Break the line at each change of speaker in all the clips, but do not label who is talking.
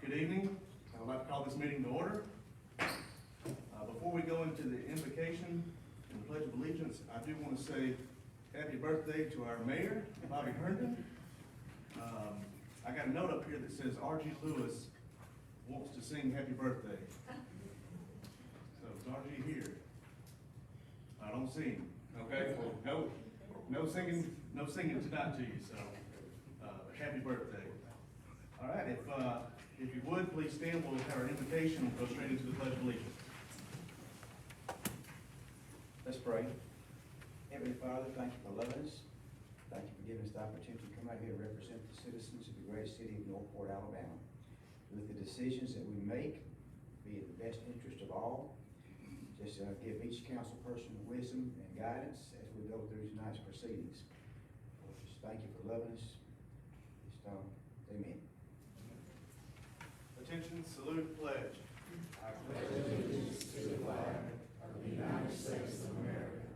Good evening. I'd like to call this meeting to order. Before we go into the invocation and the Pledge of Allegiance, I do want to say happy birthday to our mayor, Bobby Herndon. I got a note up here that says R.G. Lewis wants to sing happy birthday. So is R.G. here? I don't see him. Okay, well, no singing tonight to you, so happy birthday. All right, if you would, please stand. We'll have our invocation and go straight into the Pledge of Allegiance.
Let's pray. Heavenly Father, thank you for loving us. Thank you for giving us the opportunity to come out here and represent the citizens of the great city of Northport, Alabama. With the decisions that we make, be in the best interest of all. Just give each council person wisdom and guidance as we go through tonight's proceedings. Lord, just thank you for loving us. Just, amen.
Attention, salute, pledge.
I pledge allegiance to the flag of the United States of America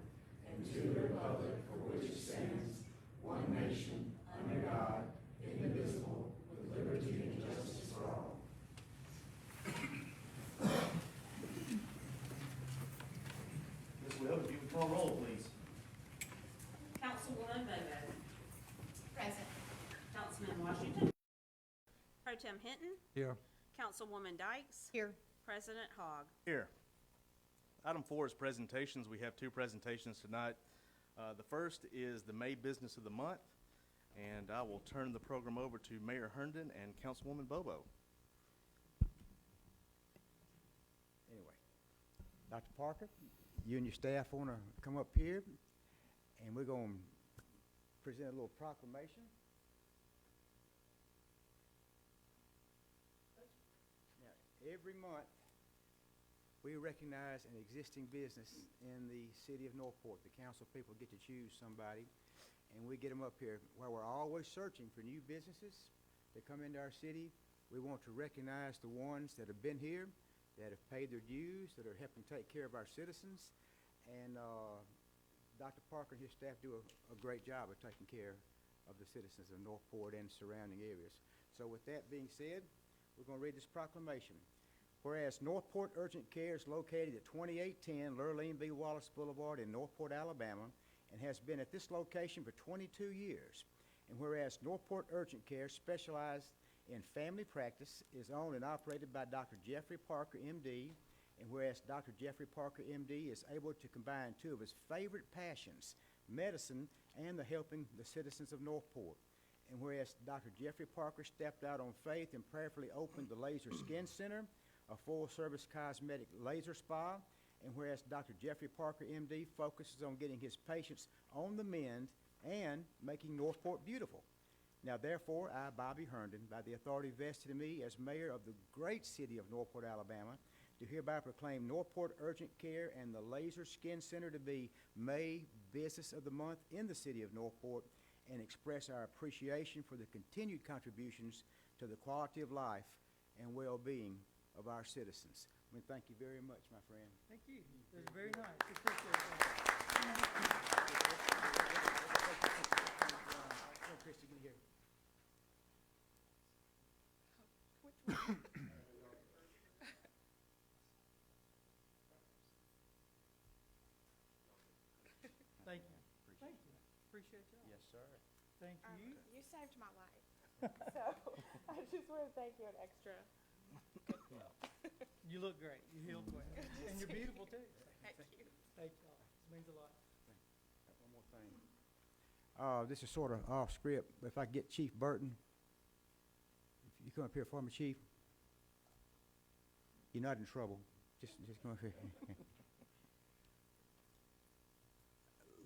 and to the republic for which it stands, one nation, under God, indivisible, with liberty and justice for all.
Ms. Webb, if you would call roll, please.
Councilwoman Bobo.
Present.
Councilman Washington. Pro Tem Hinton.
Here.
Councilwoman Dykes.
Here.
President Hogg.
Here. Item 4 is presentations. We have 2 presentations tonight. The first is the May Business of the Month, and I will turn the program over to Mayor Herndon and Councilwoman Bobo.
Anyway, Dr. Parker, you and your staff want to come up here, and we're going to present a little proclamation. Now, every month, we recognize an existing business in the city of Northport. The council people get to choose somebody, and we get them up here. While we're always searching for new businesses that come into our city, we want to recognize the ones that have been here, that have paid their dues, that are helping take care of our citizens. And Dr. Parker and his staff do a great job of taking care of the citizens of Northport and surrounding areas. So with that being said, we're going to read this proclamation. Whereas Northport Urgent Care is located at 2810 Lurleen B. Wallace Boulevard in Northport, Alabama, and has been at this location for 22 years. And whereas Northport Urgent Care specialized in family practice, is owned and operated by Dr. Jeffrey Parker, M.D., and whereas Dr. Jeffrey Parker, M.D. is able to combine 2 of his favorite passions, medicine and the helping the citizens of Northport. And whereas Dr. Jeffrey Parker stepped out on faith and prayerfully opened the Laser Skin Center, a full-service cosmetic laser spa, and whereas Dr. Jeffrey Parker, M.D., focuses on getting his patients on the mend and making Northport beautiful. Now, therefore, I, Bobby Herndon, by the authority vested in me as mayor of the great city of Northport, Alabama, do hereby proclaim Northport Urgent Care and the Laser Skin Center to be May Business of the Month in the city of Northport, and express our appreciation for the continued contributions to the quality of life and well-being of our citizens. I mean, thank you very much, my friend.
Thank you. It was very nice. Appreciate that.
Christy, get here.
Which one?
Thank you. Thank you. Appreciate y'all.
Yes, sir.
Thank you.
You saved my life. So I just want to thank you an extra.
You look great. You healed well. And you're beautiful too.
Thank you.
Thank y'all. This means a lot.
One more thing. This is sort of off script, but if I get Chief Burton, if you come up here for me, Chief. You're not in trouble. Just come up here.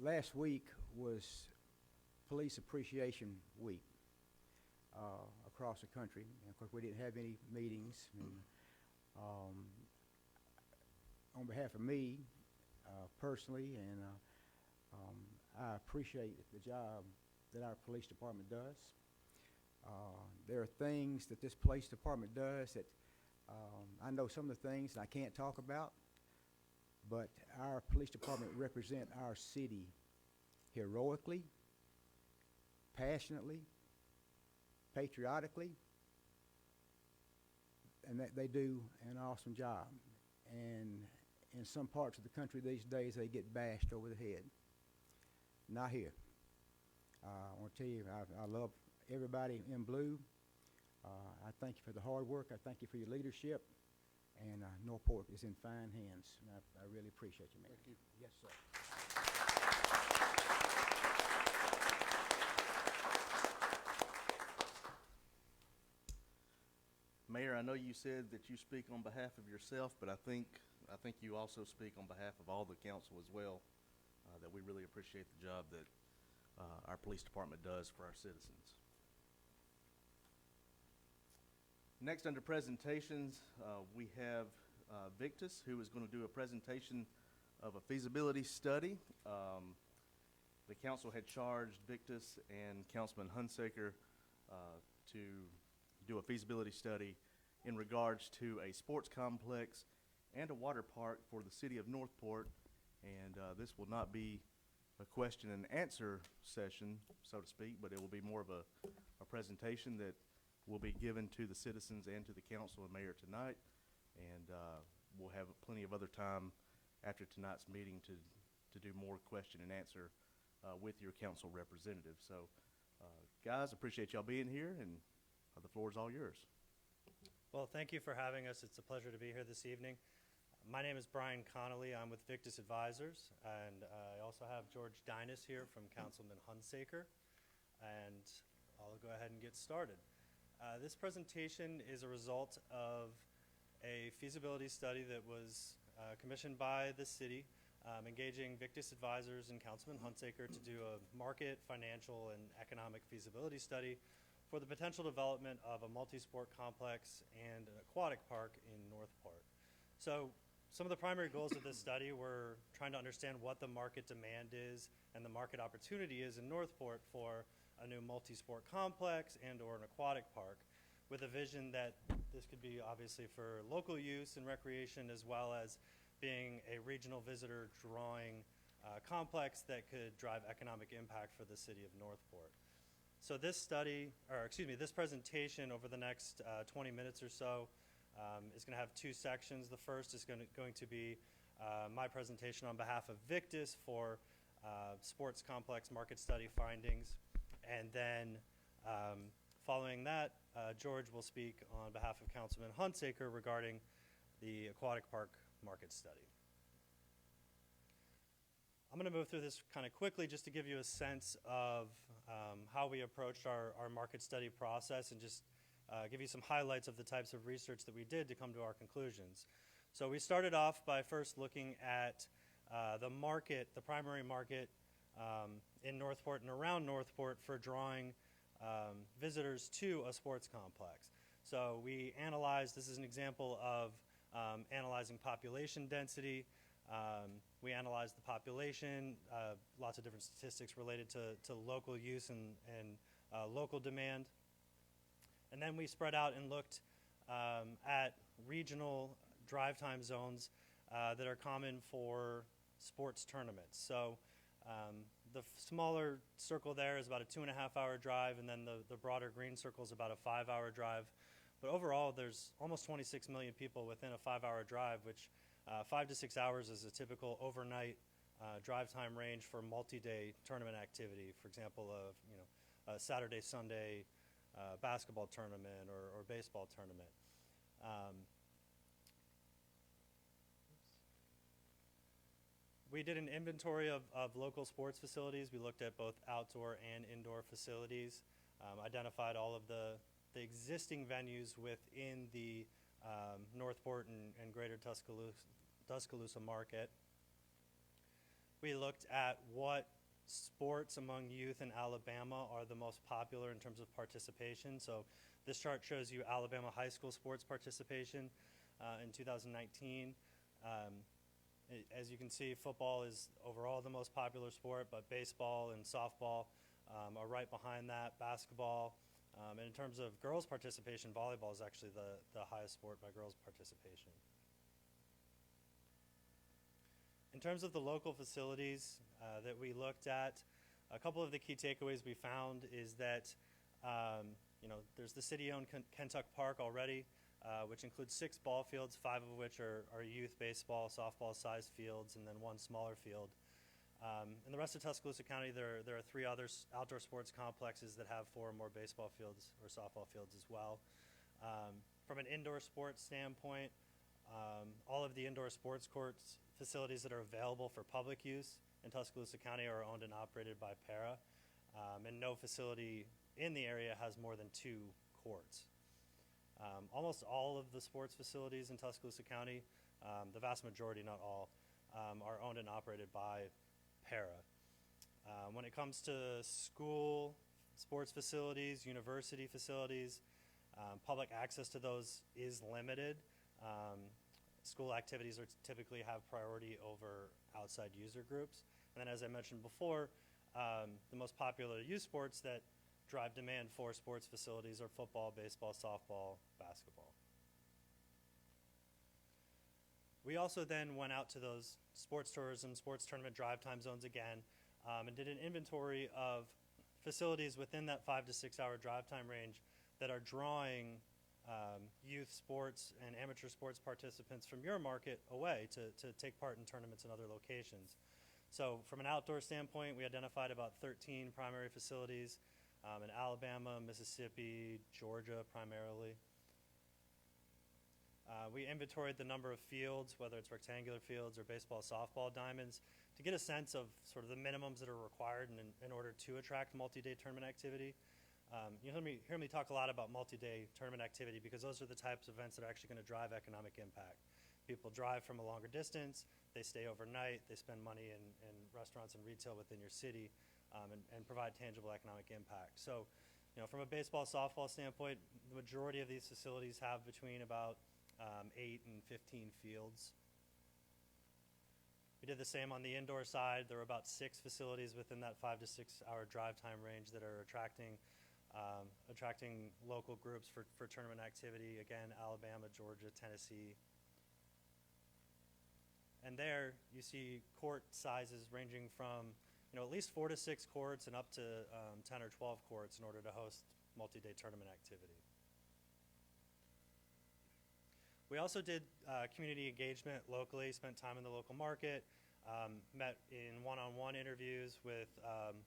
Last week was Police Appreciation Week across the country. And of course, we didn't have any meetings. And, on behalf of me, personally, and I appreciate the job that our police department does. There are things that this police department does that I know some of the things I can't talk about, but our police department represent our city heroically, passionately, patriotically, and they do an awesome job. And in some parts of the country these days, they get bashed over the head. Not here. I want to tell you, I love everybody in blue. I thank you for the hard work. I thank you for your leadership. And Northport is in fine hands. And I really appreciate you, Mayor.
Thank you.
Yes, sir.
Mayor, I know you said that you speak on behalf of yourself, but I think you also speak on behalf of all the council as well, that we really appreciate the job that our police department does for our citizens. Next, under presentations, we have Victus, who is going to do a presentation of a feasibility study. The council had charged Victus and Councilman Hunsaker to do a feasibility study in regards to a sports complex and a water park for the city of Northport. And this will not be a question and answer session, so to speak, but it will be more of a presentation that will be given to the citizens and to the council and mayor tonight. And we'll have plenty of other time after tonight's meeting to do more question and answer with your council representative. So, guys, appreciate y'all being here, and the floor is all yours.
Well, thank you for having us. It's a pleasure to be here this evening. My name is Brian Connolly. I'm with Victus Advisors, and I also have George Dinas here from Councilman Hunsaker, and I'll go ahead and get started. This presentation is a result of a feasibility study that was commissioned by the city, engaging Victus Advisors and Councilman Hunsaker to do a market, financial, and economic feasibility study for the potential development of a multi-sport complex and an aquatic park in Northport. So some of the primary goals of this study were trying to understand what the market demand is and the market opportunity is in Northport for a new multi-sport complex and or an aquatic park, with a vision that this could be obviously for local use and recreation, as well as being a regional visitor drawing complex that could drive economic impact for the city of Northport. So this presentation over the next 20 minutes or so is going to have two sections. The first is going to be my presentation on behalf of Victus for sports complex market study findings. And then following that, George will speak on behalf of Councilman Hunsaker regarding the aquatic park market study. I'm going to move through this kind of quickly just to give you a sense of how we approached our market study process, and just give you some highlights of the types of research that we did to come to our conclusions. So we started off by first looking at the market, the primary market in Northport and around Northport for drawing visitors to a sports complex. So we analyzed, this is an example of analyzing population density. We analyzed the population, lots of different statistics related to local use and local demand. And then we spread out and looked at regional drive time zones that are common for sports tournaments. So the smaller circle there is about a 2.5-hour drive, and then the broader green circle is about a 5-hour drive. But overall, there's almost 26 million people within a 5-hour drive, which 5 to 6 hours is a typical overnight drive time range for multi-day tournament activity. For example, a Saturday, Sunday basketball tournament or baseball tournament. We did an inventory of local sports facilities. We looked at both outdoor and indoor facilities, identified all of the existing venues within the Northport and greater Tuscaloosa market. We looked at what sports among youth in Alabama are the most popular in terms of participation. So this chart shows you Alabama high school sports participation in 2019. As you can see, football is overall the most popular sport, but baseball and softball are right behind that, basketball. And in terms of girls' participation, volleyball is actually the highest sport by girls' participation. In terms of the local facilities that we looked at, a couple of the key takeaways we found is that there's the city-owned Kentuck Park already. which includes 6 ball fields, 5 of which are youth baseball, softball sized fields, and then 1 smaller field. In the rest of Tuscaloosa County, there are 3 other outdoor sports complexes that have 4 or more baseball fields or softball fields as well. From an indoor sports standpoint, all of the indoor sports courts facilities that are available for public use in Tuscaloosa County are owned and operated by PARA, and no facility in the area has more than 2 courts. Almost all of the sports facilities in Tuscaloosa County, the vast majority, not all, are owned and operated by PARA. When it comes to school sports facilities, university facilities, public access to those is limited. School activities typically have priority over outside user groups. And then, as I mentioned before, the most popular youth sports that drive demand for sports facilities are football, baseball, softball, basketball. We also then went out to those sports tourism, sports tournament drive time zones again, and did an inventory of facilities within that 5 to 6 hour drive time range that are drawing youth sports and amateur sports participants from your market away to take part in tournaments in other locations. So from an outdoor standpoint, we identified about 13 primary facilities in Alabama, Mississippi, Georgia primarily. We inventoried the number of fields, whether it's rectangular fields or baseball, softball diamonds, to get a sense of sort of the minimums that are required in order to attract multi-day tournament activity. You hear me talk a lot about multi-day tournament activity because those are the types of events that are actually going to drive economic impact. People drive from a longer distance, they stay overnight, they spend money in restaurants and retail within your city, and provide tangible economic impact. So, from a baseball, softball standpoint, the majority of these facilities have between about 8 and 15 fields. We did the same on the indoor side. There were about 6 facilities within that 5 to 6 hour drive time range that are attracting local groups for tournament activity. Again, Alabama, Georgia, Tennessee. And there you see court sizes ranging from at least 4 to 6 courts and up to 10 or 12 courts in order to host multi-day tournament activity. We also did community engagement locally, spent time in the local market, met in one-on-one interviews with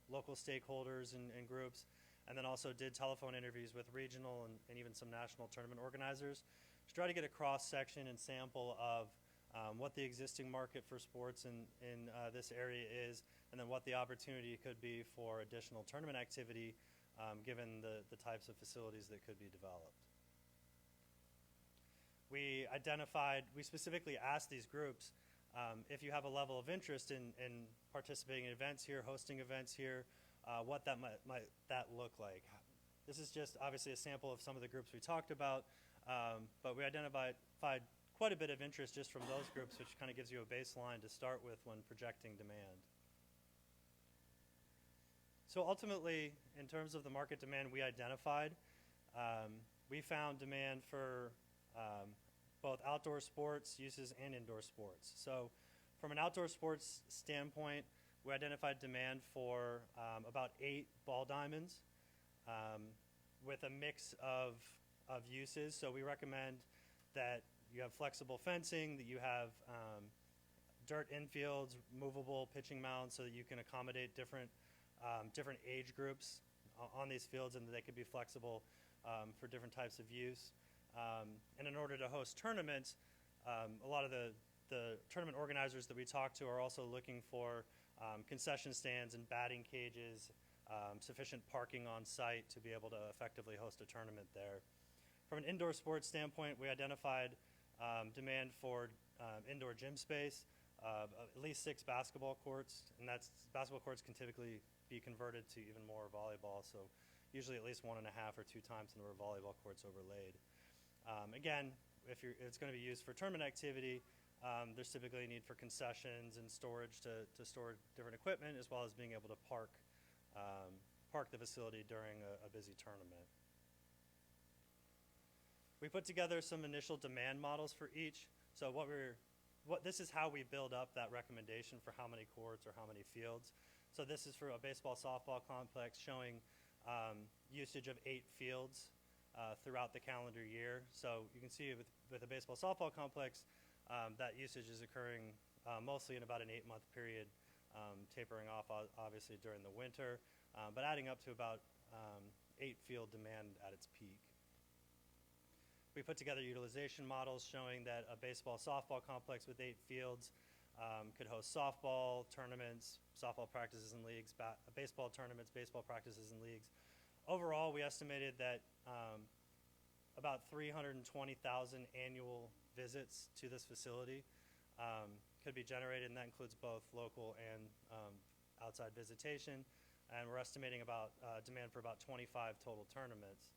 local stakeholders and groups, and then also did telephone interviews with regional and even some national tournament organizers to try to get a cross-section and sample of what the existing market for sports in this area is, and then what the opportunity could be for additional tournament activity given the types of facilities that could be developed. We specifically asked these groups if you have a level of interest in participating in events here, hosting events here, what that might look like. This is just obviously a sample of some of the groups we talked about, but we identified quite a bit of interest just from those groups, which kind of gives you a baseline to start with when projecting demand. So ultimately, in terms of the market demand we identified, we found demand for both outdoor sports uses and indoor sports. So from an outdoor sports standpoint, we identified demand for about 8 ball diamonds with a mix of uses. So we recommend that you have flexible fencing, that you have dirt infields, movable pitching mounds so that you can accommodate different age groups on these fields and that they could be flexible for different types of use. And in order to host tournaments, a lot of the tournament organizers that we talk to are also looking for concession stands and batting cages, sufficient parking on site to be able to effectively host a tournament there. From an indoor sports standpoint, we identified demand for indoor gym space, at least 6 basketball courts, and basketball courts can typically be converted to even more volleyball, so usually at least 1.5 or 2 times the number of volleyball courts overlaid. Again, if it's going to be used for tournament activity, there's typically a need for concessions and storage to store different equipment, as well as being able to park the facility during a busy tournament. We put together some initial demand models for each. So this is how we build up that recommendation for how many courts or how many fields. So this is for a baseball softball complex showing usage of 8 fields throughout the calendar year. So you can see with the baseball softball complex, that usage is occurring mostly in about an 8-month period, tapering off obviously during the winter, but adding up to about 8 field demand at its peak. We put together utilization models showing that a baseball softball complex with 8 fields could host softball tournaments, softball practices and leagues, baseball tournaments, baseball practices and leagues. Overall, we estimated that about 320,000 annual visits to this facility could be generated, and that includes both local and outside visitation. And we're estimating about demand for about 25 total tournaments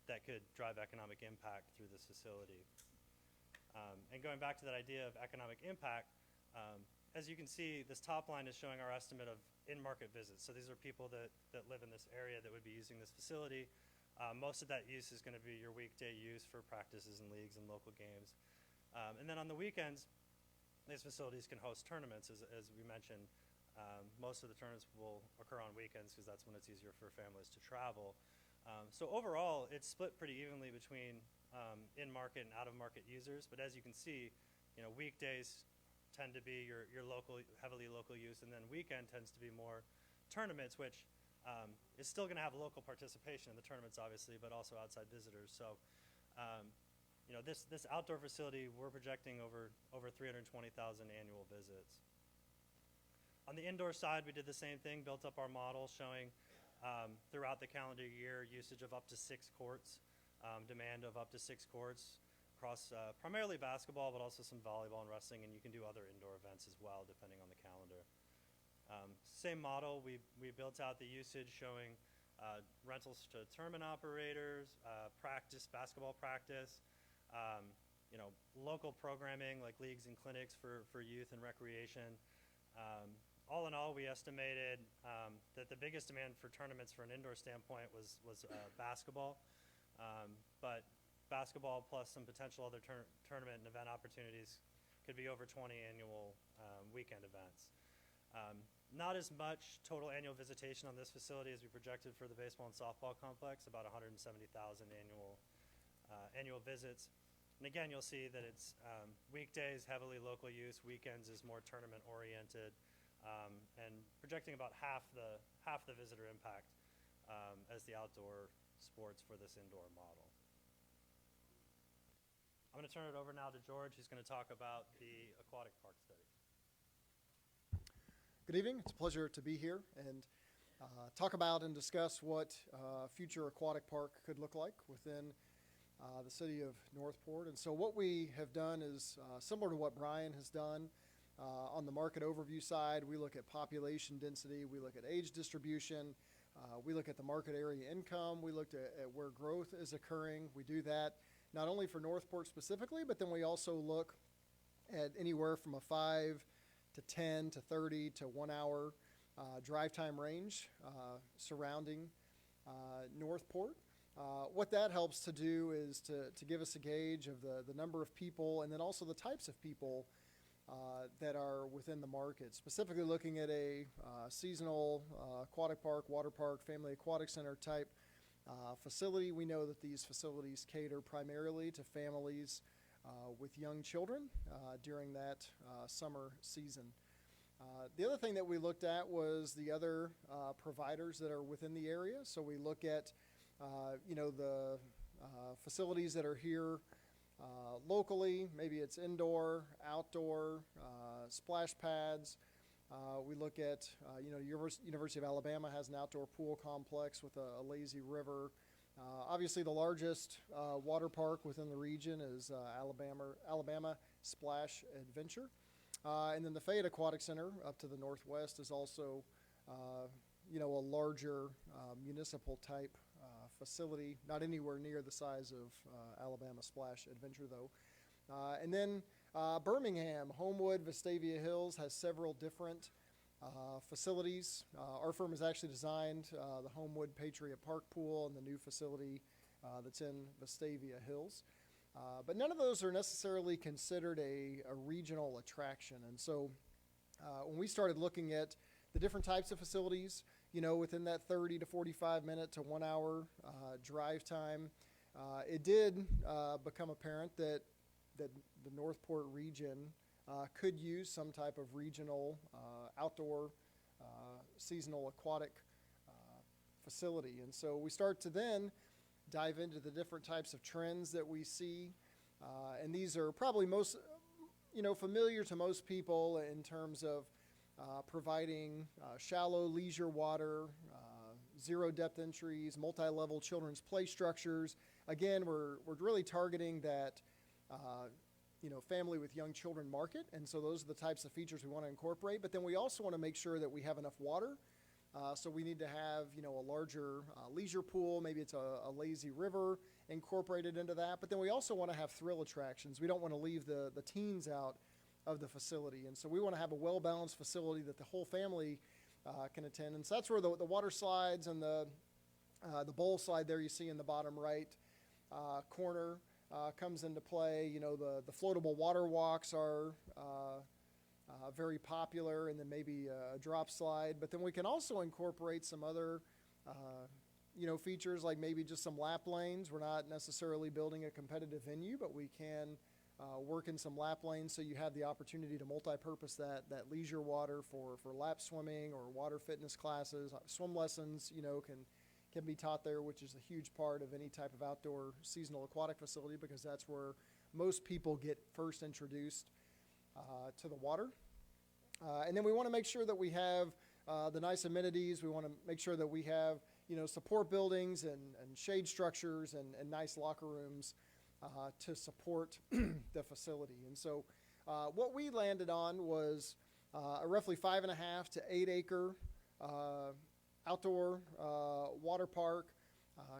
that could drive economic impact through this facility. And going back to that idea of economic impact, as you can see, this top line is showing our estimate of in-market visits. So these are people that live in this area that would be using this facility. Most of that use is going to be your weekday use for practices and leagues and local games. And then on the weekends, these facilities can host tournaments, as we mentioned. Most of the tournaments will occur on weekends because that's when it's easier for families to travel. So overall, it's split pretty evenly between in-market and out-of-market users. But as you can see, weekdays tend to be your local, heavily local use, and then weekend tends to be more tournaments, which is still going to have local participation in the tournaments, obviously, but also outside visitors. So, this outdoor facility, we're projecting over 320,000 annual visits. On the indoor side, we did the same thing, built up our model showing throughout the calendar year usage of up to 6 courts, demand of up to 6 courts across primarily basketball, but also some volleyball and wrestling, and you can do other indoor events as well, depending on the calendar. Same model, we built out the usage showing rentals to tournament operators, basketball practice, local programming like leagues and clinics for youth and recreation. All in all, we estimated that the biggest demand for tournaments for an indoor standpoint was basketball, but basketball plus some potential other tournament and event opportunities could be over 20 annual weekend events. Not as much total annual visitation on this facility as we projected for the baseball and softball complex, about 170,000 annual visits. And again, you'll see that it's weekdays, heavily local use, weekends is more tournament oriented, and projecting about half the visitor impact as the outdoor sports for this indoor model. I'm going to turn it over now to George, who's going to talk about the aquatic park study.
Good evening. It's a pleasure to be here and talk about and discuss what future aquatic park could look like within the city of Northport. And so what we have done is similar to what Brian has done. On the market overview side, we look at population density, we look at age distribution, we look at the market area income, we looked at where growth is occurring. We do that not only for Northport specifically, but then we also look at anywhere from a 5 to 10 to 30 to 1 hour drive time range surrounding Northport. What that helps to do is to give us a gauge of the number of people and then also the types of people that are within the market, specifically looking at a seasonal aquatic park, water park, family aquatic center type facility. We know that these facilities cater primarily to families with young children during that summer season. The other thing that we looked at was the other providers that are within the area. So we look at the facilities that are here locally. Maybe it's indoor, outdoor, splash pads. We look at, University of Alabama has an outdoor pool complex with a lazy river. Obviously, the largest water park within the region is Alabama Splash Adventure. And then the Fayette Aquatic Center up to the northwest is also, a larger municipal type facility, not anywhere near the size of Alabama Splash Adventure, though. And then Birmingham, Homewood, Vestavia Hills has several different facilities. Our firm has actually designed the Homewood Patriot Park Pool and the new facility that's in Vestavia Hills. But none of those are necessarily considered a regional attraction. And so when we started looking at the different types of facilities, within that 30 to 45 minute to 1 hour drive time. It did become apparent that the Northport region could use some type of regional outdoor seasonal aquatic facility. And so we start to then dive into the different types of trends that we see. And these are probably most, familiar to most people in terms of providing shallow leisure water, zero depth entries, multi-level children's play structures. Again, we're really targeting that, family with young children market. And so those are the types of features we want to incorporate. But then we also want to make sure that we have enough water. So we need to have, a larger leisure pool. Maybe it's a lazy river incorporated into that. But then we also want to have thrill attractions. We don't want to leave the teens out of the facility. And so we want to have a well-balanced facility that the whole family can attend. And so that's where the water slides and the bowl slide there you see in the bottom right corner comes into play. The floatable water walks are very popular, and then maybe a drop slide. But then we can also incorporate some other, features like maybe just some lap lanes. We're not necessarily building a competitive venue, but we can work in some lap lanes so you have the opportunity to multi-purpose that leisure water for lap swimming or water fitness classes. Swim lessons, can be taught there, which is a huge part of any type of outdoor seasonal aquatic facility because that's where most people get first introduced to the water. And then we want to make sure that we have the nice amenities. We want to make sure that we have, support buildings and shade structures and nice locker rooms to support the facility. And so what we landed on was a roughly 5.5 to 8 acre outdoor water park,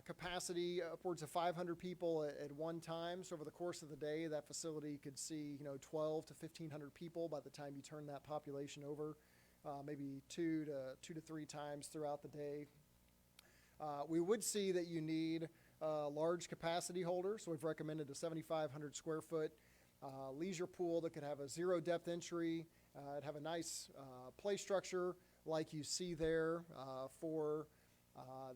capacity upwards of 500 people at one time. So over the course of the day, that facility could see 12 to 1,500 people by the time you turn that population over, maybe two to three times throughout the day. We would see that you need a large capacity holder, so we've recommended a 7,500 square foot leisure pool that could have a zero depth entry. It'd have a nice play structure like you see there for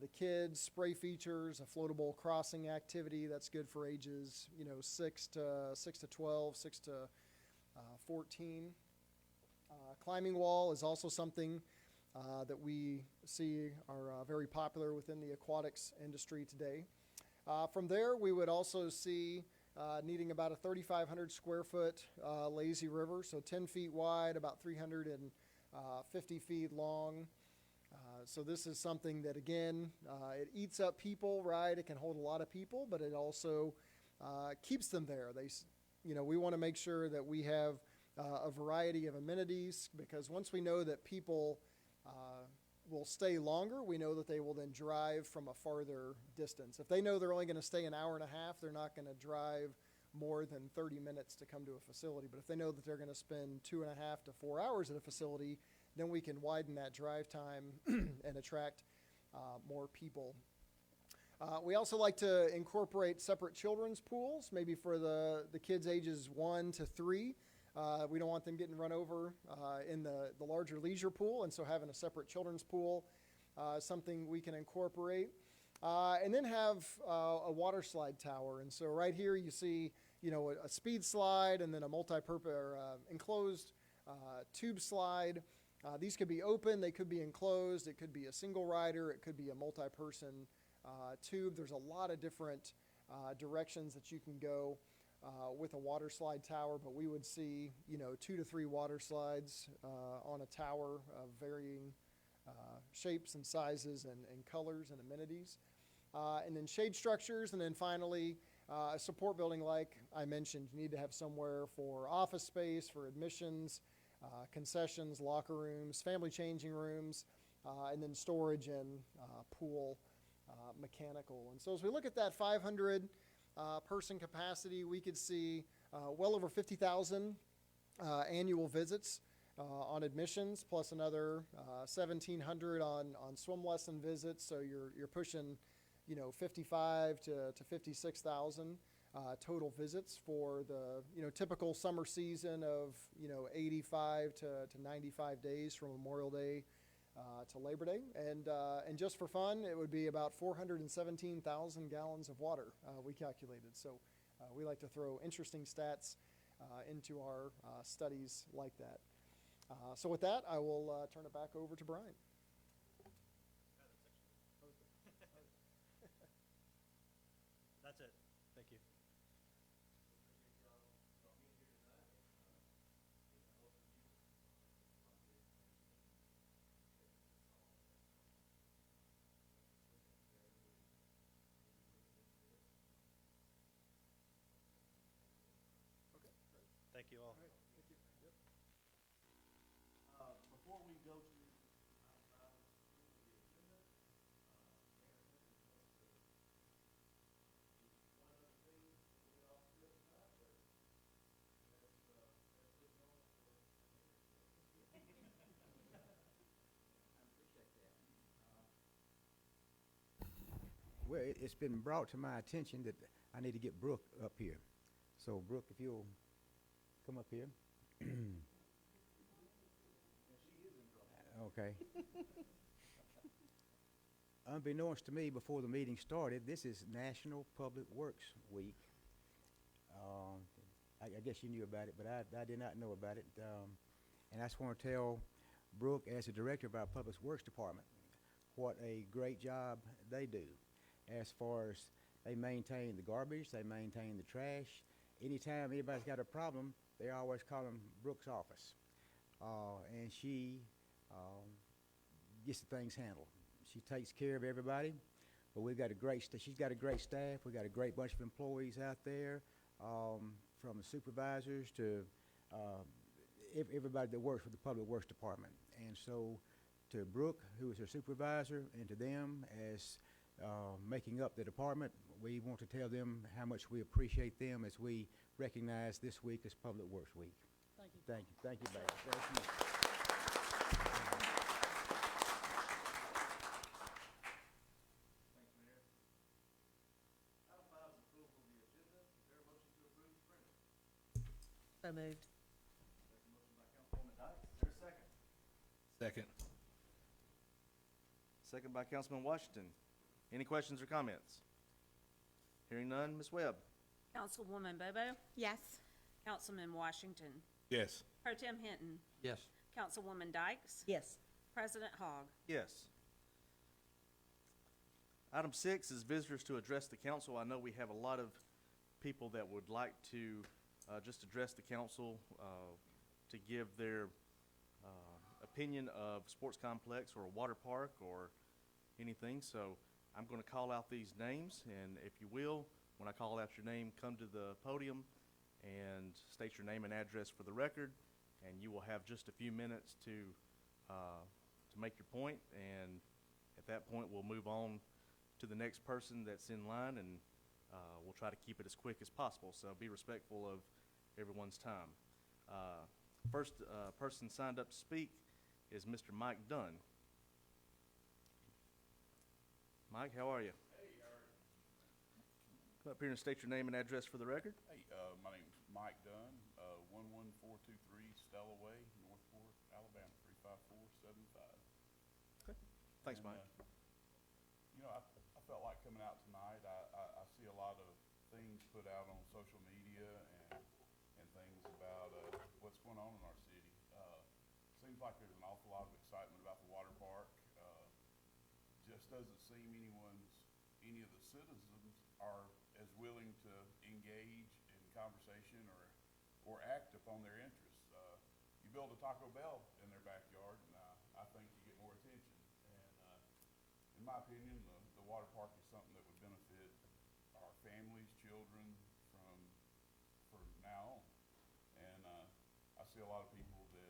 the kids, spray features, a floatable crossing activity that's good for ages 6 to 12, 6 to 14. Climbing wall is also something that we see are very popular within the aquatics industry today. From there, we would also see needing about a 3,500 square foot lazy river, so 10 feet wide, about 350 feet long. So this is something that, again, it eats up people, right? It can hold a lot of people, but it also keeps them there. We want to make sure that we have a variety of amenities, because once we know that people will stay longer, we know that they will then drive from a farther distance. If they know they're only going to stay an hour and a half, they're not going to drive more than 30 minutes to come to a facility. But if they know that they're going to spend 2.5 to 4 hours at a facility, then we can widen that drive time and attract more people. We also like to incorporate separate children's pools, maybe for the kids ages 1 to 3. We don't want them getting run over in the larger leisure pool, and so having a separate children's pool is something we can incorporate. And then have a water slide tower. And so right here you see, a speed slide and then a multi-purpose enclosed tube slide. These could be open, they could be enclosed, it could be a single rider, it could be a multi-person tube. There's a lot of different directions that you can go with a water slide tower, but we would see, 2 to 3 water slides on a tower of varying shapes and sizes and colors and amenities. And then shade structures, and then finally, a support building like I mentioned. You need to have somewhere for office space, for admissions, concessions, locker rooms, family changing rooms, and then storage and pool mechanical. And so as we look at that 500 person capacity, we could see well over 50,000 annual visits on admissions, plus another 1,700 on swim lesson visits. So you're pushing 55 to 56,000 total visits for the typical summer season of 85 to 95 days from Memorial Day to Labor Day. And just for fun, it would be about 417,000 gallons of water, we calculated. So we like to throw interesting stats into our studies like that. So with that, I will turn it back over to Brian.
That's it. Thank you. Thank you all.
Before we go to
Well, it's been brought to my attention that I need to get Brooke up here. So Brooke, if you'll come up here. Okay. Unbeknownst to me, before the meeting started, this is National Public Works Week. I guess you knew about it, but I did not know about it. And I just want to tell Brooke, as the director of our Public Works Department, what a great job they do. As far as they maintain the garbage, they maintain the trash. Anytime anybody's got a problem, they always call them Brooke's office. And she gets the things handled. She takes care of everybody. But we've got a great she's got a great staff. We've got a great bunch of employees out there, from the supervisors to everybody that works for the Public Works Department. And so to Brooke, who is her supervisor, and to them as making up the department, we want to tell them how much we appreciate them as we recognize this week as Public Works Week.
Thank you.
Thank you. Thank you, baby. Thank you.
Thanks, Mayor. Item 5 is approval of the agenda. Is there a motion to approve as printed?
So moved.
There's a motion by Councilwoman Dykes. Is there a second?
Second.
Second by Councilman Washington. Any questions or comments? Hearing none, Ms. Webb.
Councilwoman Bobo,
Yes.
Councilman Washington,
Yes.
Pro Tem Hinton,
Yes.
Councilwoman Dykes,
Yes.
President Hogg.
Yes. Item 6 is visitors to address the council. I know we have a lot of people that would like to just address the council to give their opinion of sports complex or a water park or anything. So I'm going to call out these names, and if you will, when I call out your name, come to the podium and state your name and address for the record, and you will have just a few minutes to make your point, and at that point we'll move on to the next person that's in line, and we'll try to keep it as quick as possible, so be respectful of everyone's time. First person signed up to speak is Mr. Mike Dunn. Mike, how are you?
Hey, how are you?
Come up here and state your name and address for the record.
Hey, my name's Mike Dunn, 11423 Stella Way, Northport, Alabama, 35475.
Okay. Thanks,
And,
Mike.
I felt like coming out tonight. I see a lot of things put out on social media and things about what's going on in our city. Seems like there's an awful lot of excitement about the water park. Just doesn't seem any of the citizens are as willing to engage in conversation or act upon their interests. You build a Taco Bell in their backyard, and I think you get more attention. And in my opinion, the water park is something that would benefit our families, children from now on. And I see a lot of people that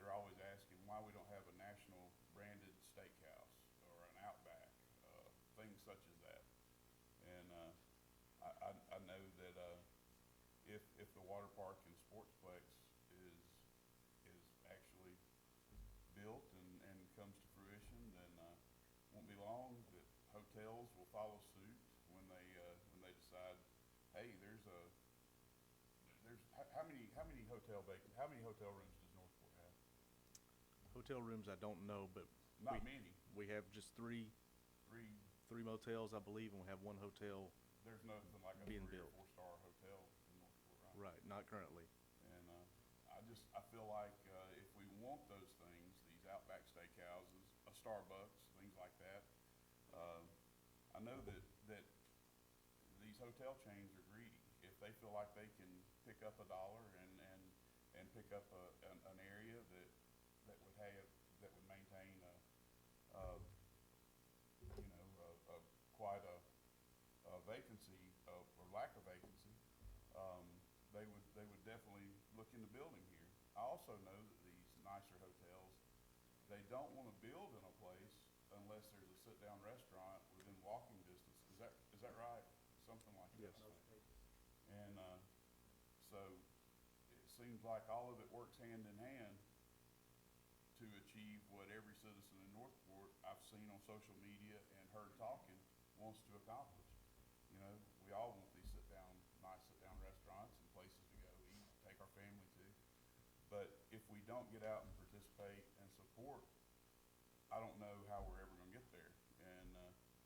are always asking why we don't have a national branded steakhouse or an Outback, things such as that. And I know that if the water park and sportsplex is actually built and comes to fruition, then won't be long that hotels will follow suit when they decide, hey, how many hotel rooms does Northport have?
hotel rooms, I don't know, but
Not many.
we have just three motels, I believe, and we have one hotel.
There's nothing like a
Being
3
built.
or 4-star hotel in Northport, right?
Right, not currently.
And I feel like if we want those things, these Outback Steakhouses, a Starbucks, things like that, I know that these hotel chains are greedy. If they feel like they can pick up $1 and pick up an area that would maintain quite a vacancy or lack of vacancy, they would definitely look into building here. I also know that these nicer hotels, they don't want to build in a place unless there's a sit-down restaurant within walking distance. Is that right? Something like that.
Yes.
And so it seems like all of it works hand in hand to achieve what every citizen in Northport I've seen on social media and heard talking wants to accomplish. You know, we all want these nice sit-down restaurants and places to go eat, take our family to. But if we don't get out and participate and support, I don't know how we're ever going to get there. And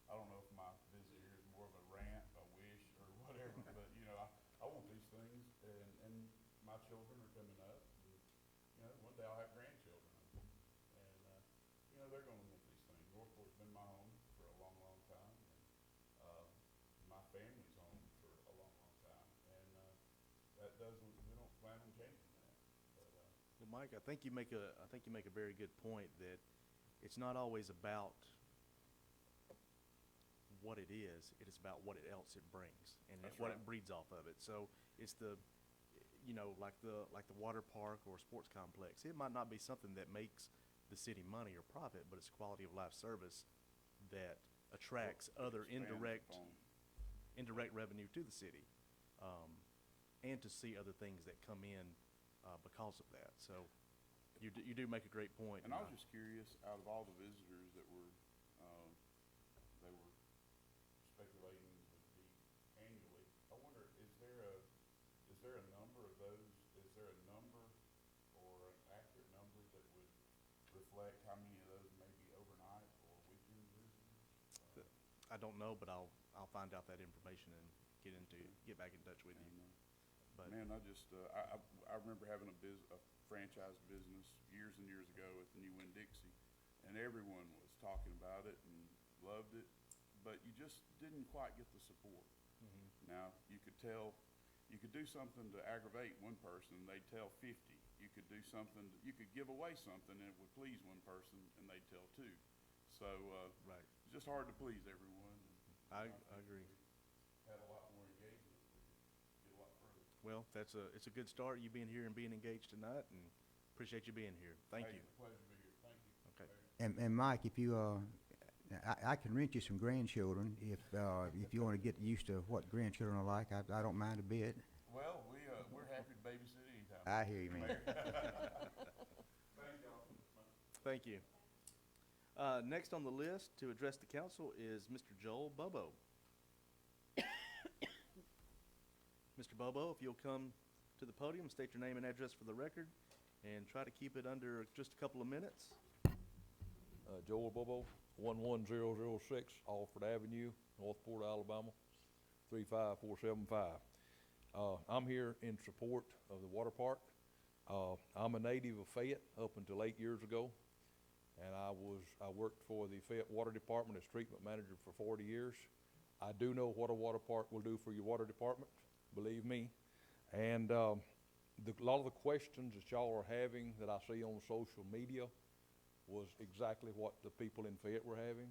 I don't know if my visit here is more of a rant, a wish, or whatever. But you know, I want these things, and my children are coming up. And, you know, one day I'll have grandchildren, and you know, they're going to want these things. Northport's been my home for a long, long time, and my family's home for a long, long time, and we don't plan on changing that. But
Well, Mike, I think you make a very good point that it's not always about what it is about what else it brings and
That's
what
right.
it breeds off of it. So it's like the water park or sports complex. It might not be something that makes the city money or profit, but it's quality of life service that attracts other
expands
indirect revenue to the city, and to see other things that come in because of that. So you do make a great point.
And I was just curious, out of all the visitors that were, they were speculating would be annually, I wonder, is there a number of those, is there a number or an accurate number that would reflect how many of those may be overnight or weekend visitors?
I don't know, but I'll find out that information and get back in touch with you. But
Man, I remember having a franchise business years and years ago at the New Winn-Dixie, and everyone was talking about it and loved it, but you just didn't quite get the support. Now, you could do something to aggravate one person, they'd tell 50. You could do something, you could give away something and it would please one person and they'd tell 2. So,
right,
it's just hard to please everyone.
I agree.
Had a lot more engagement, we could get a lot further.
Well, it's a good start, you being here and being engaged tonight, and appreciate you being here. Thank
Hey,
you.
it's a pleasure to be here, thank you.
Okay.
And Mike, if you, I can rent you some grandchildren if you want to get used to what grandchildren are like. I don't mind a bit.
Well, we're happy to babysit anytime.
I hear you, man.
Thank y'all.
Thank you. Next on the list to address the council is Mr. Joel Bobo. Mr. Bobo, if you'll come to the podium, state your name and address for the record, and try to keep it under just a couple of minutes.
Joel Bobo, 11006 Alford Avenue, Northport, Alabama, 35475. I'm here in support of the water park. I'm a native of Fayette up until 8 years ago, and I worked for the Fayette Water Department as treatment manager for 40 years. I do know what a water park will do for your water department, believe me. And a lot of the questions that y'all are having that I see on social media was exactly what the people in Fayette were having.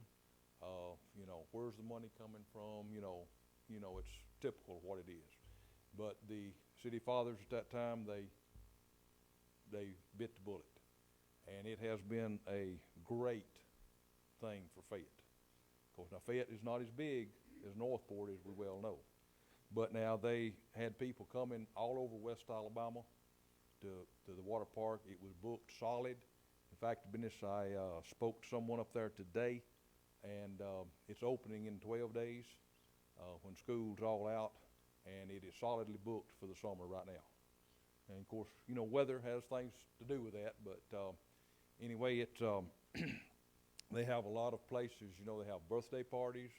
You know, where's the money coming from? You know, it's typical of what it is. But the city fathers at that time, they bit the bullet. And it has been a great thing for Fayette. Of course, now Fayette is not as big as Northport, as we well know. But now they had people coming all over West Alabama to the water park. It was booked solid. In fact, I spoke to someone up there today, and it's opening in 12 days when school's all out, and it is solidly booked for the summer right now. And of course, you know, weather has things to do with that, but anyway, it's, they have a lot of places, you know, they have birthday parties,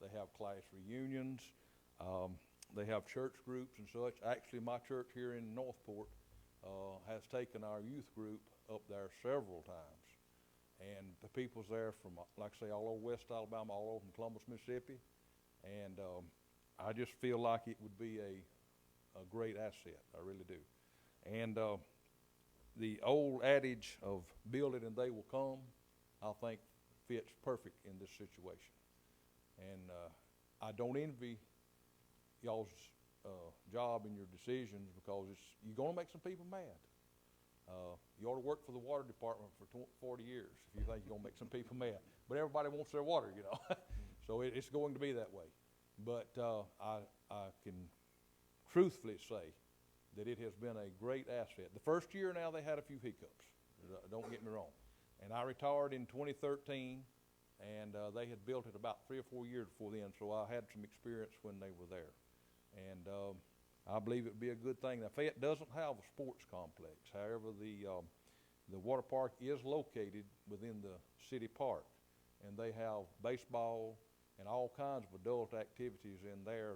they have class reunions, they have church groups and such. Actually, my church here in Northport has taken our youth group up there several times. And the people's there from, like I say, all over West Alabama, all over from Columbus, Mississippi. And I just feel like it would be a great asset. I really do. And the old adage of build it and they will come, I think fits perfect in this situation. And I don't envy y'all's job and your decisions, because you're going to make some people mad. You ought to work for the water department for 40 years if you think you're going to make some people mad. But everybody wants their water, you know. So it's going to be that way. But I can truthfully say that it has been a great asset. The first year now they had a few hiccups, don't get me wrong. And I retired in 2013, and they had built it about 3 or 4 years before then, so I had some experience when they were there. And I believe it would be a good thing. Now, Fayette doesn't have a sports complex. However, the water park is located within the city park, and they have baseball and all kinds of adult activities in there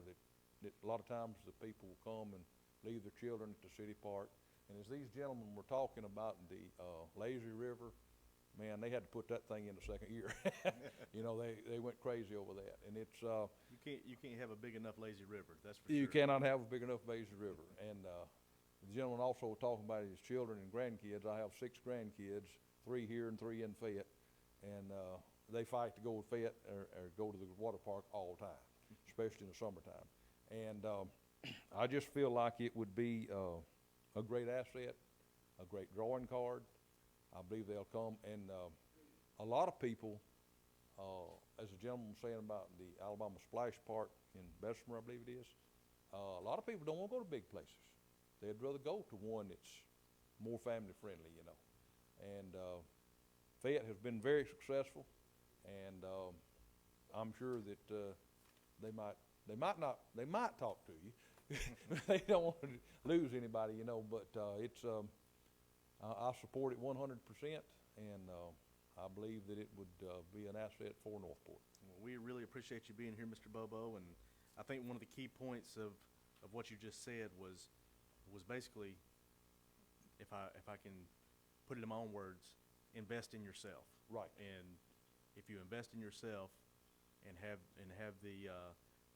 that a lot of times the people will come and leave their children at the city park. And as these gentlemen were talking about the lazy river, man, they had to put that thing in the second year. You know, they went crazy over that. And it's
You can't have a big enough lazy river, that's for sure.
you cannot have a big enough lazy river. And the gentleman also was talking about his children and grandkids. I have 6 grandkids, 3 here and 3 in Fayette. And they fight to go to Fayette or go to the water park all the time, especially in the summertime. And I just feel like it would be a great asset, a great drawing card. I believe they'll come. And a lot of people, as the gentleman was saying about the Alabama Splash Park in Bessemer, I believe it is, a lot of people don't want to go to big places. They'd rather go to one that's more family friendly, you know. And Fayette has been very successful, and I'm sure that they might talk to you. They don't want to lose anybody, you know. But I support it 100%, and I believe that it would be an asset for Northport.
Well, we really appreciate you being here, Mr. Bobo, and I think one of the key points of what you just said was basically, if I can put it in my own words, invest in yourself.
Right.
And if you invest in yourself and have the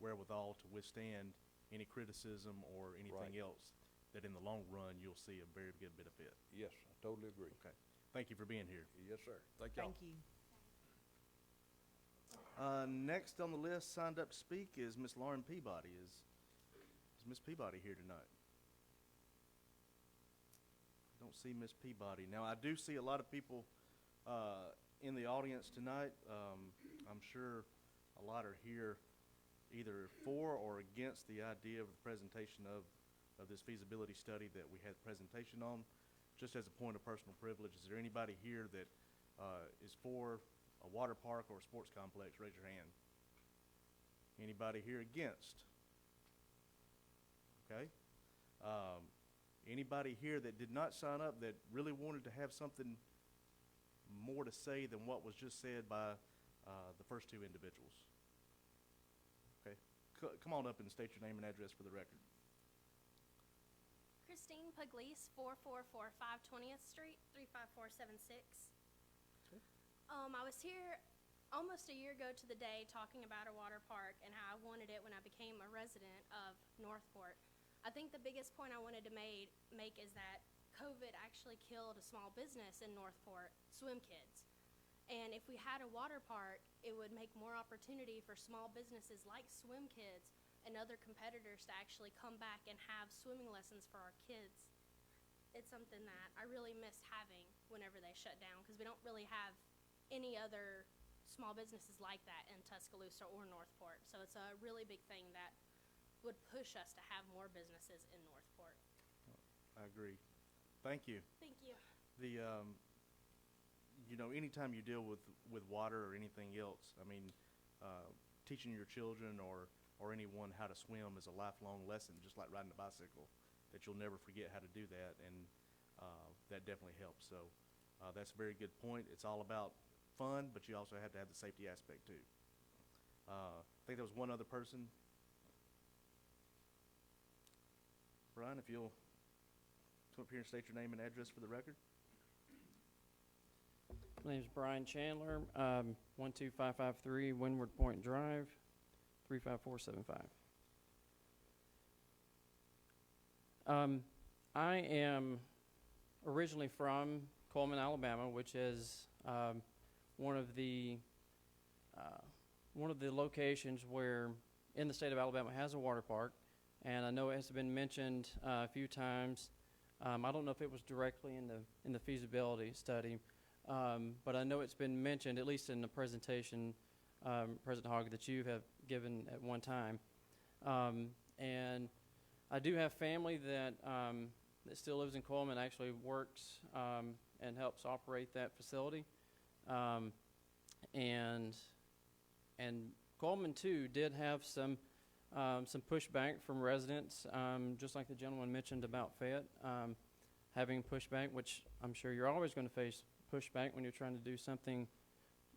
wherewithal to withstand any criticism or anything
Right.
else, that in the long run you'll see a very good benefit.
Yes, I totally agree.
Okay. Thank you for being here.
Yes, sir. Thank y'all.
Thank you.
Next on the list signed up to speak is Miss Lauren Peabody. Is Miss Peabody here tonight? Don't see Miss Peabody. Now, I do see a lot of people in the audience tonight. I'm sure a lot are here either for or against the idea of the presentation of this feasibility study that we had the presentation on. Just as a point of personal privilege, is there anybody here that is for a water park or a sports complex? Raise your hand. Anybody here against? Okay. Anybody here that did not sign up that really wanted to have something more to say than what was just said by the first 2 individuals? Okay. Come on up and state your name and address for the record.
Christine Pugliese, 4445 20th Street, 35476.
Okay.
I was here almost a year ago to the day talking about a water park and how I wanted it when I became a resident of Northport. I think the biggest point I wanted to make is that COVID actually killed a small business in Northport, Swim Kids. And if we had a water park, it would make more opportunity for small businesses like Swim Kids and other competitors to actually come back and have swimming lessons for our kids. It's something that I really miss having whenever they shut down, because we don't really have any other small businesses like that in Tuscaloosa or Northport. So it's a really big thing that would push us to have more businesses in Northport.
I agree. Thank you.
Thank you.
The anytime you deal with water or anything else, I mean, teaching your children or anyone how to swim is a lifelong lesson, just like riding a bicycle, that you'll never forget how to do that, and that definitely helps. So That's a very good point. It's all about fun, but you also have to have the safety aspect too. I think there was one other person. Brian, if you'll come up here and state your name and address for the record.
My name is Brian Chandler, 12553 Windward Point Drive, 35475. I am originally from Coleman, Alabama, which is one of the locations where in the state of Alabama has a water park, and I know it has been mentioned a few times. I don't know if it was directly in the feasibility study, but I know it's been mentioned at least in the presentation, President Hogg, that you have given at one time, and I do have family that still lives in Coleman, actually works and helps operate that facility. And Coleman too did have some pushback from residents, just like the gentleman mentioned about Fayette having pushback, which I'm sure you're always going to face pushback when you're trying to do something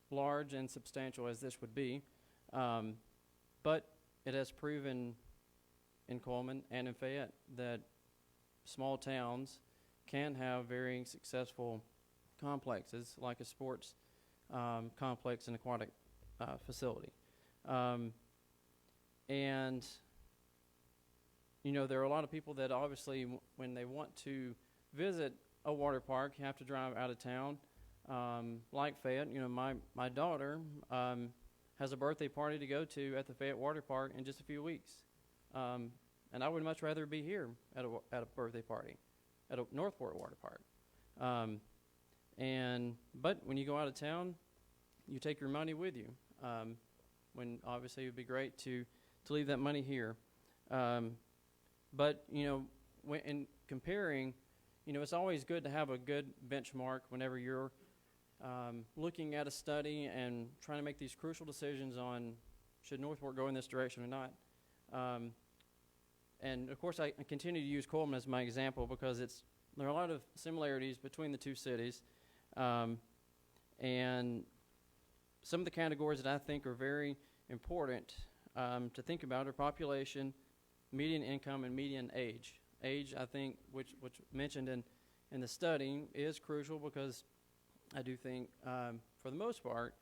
large and substantial as this would be. But it has proven in Coleman and in Fayette that small towns can have very successful complexes, like a sports complex and aquatic facility. And, you know, there are a lot of people that obviously when they want to visit a water park have to drive out of town. Like Fayette, you know, my daughter has a birthday party to go to at the Fayette Water Park in just a few weeks. And I would much rather be here at a birthday party at a Northport water park. But when you go out of town, you take your money with you. When obviously it would be great to leave that money here. But, you know, in comparing, you know, it's always good to have a good benchmark whenever you're looking at a study and trying to make these crucial decisions on should Northport go in this direction or not. And of course, I continue to use Coleman as my example because there are a lot of similarities between the two cities. And some of the categories that I think are very important to think about are population, median income, and median age. Age, I think, which mentioned in the study, is crucial because I do think, for the most part,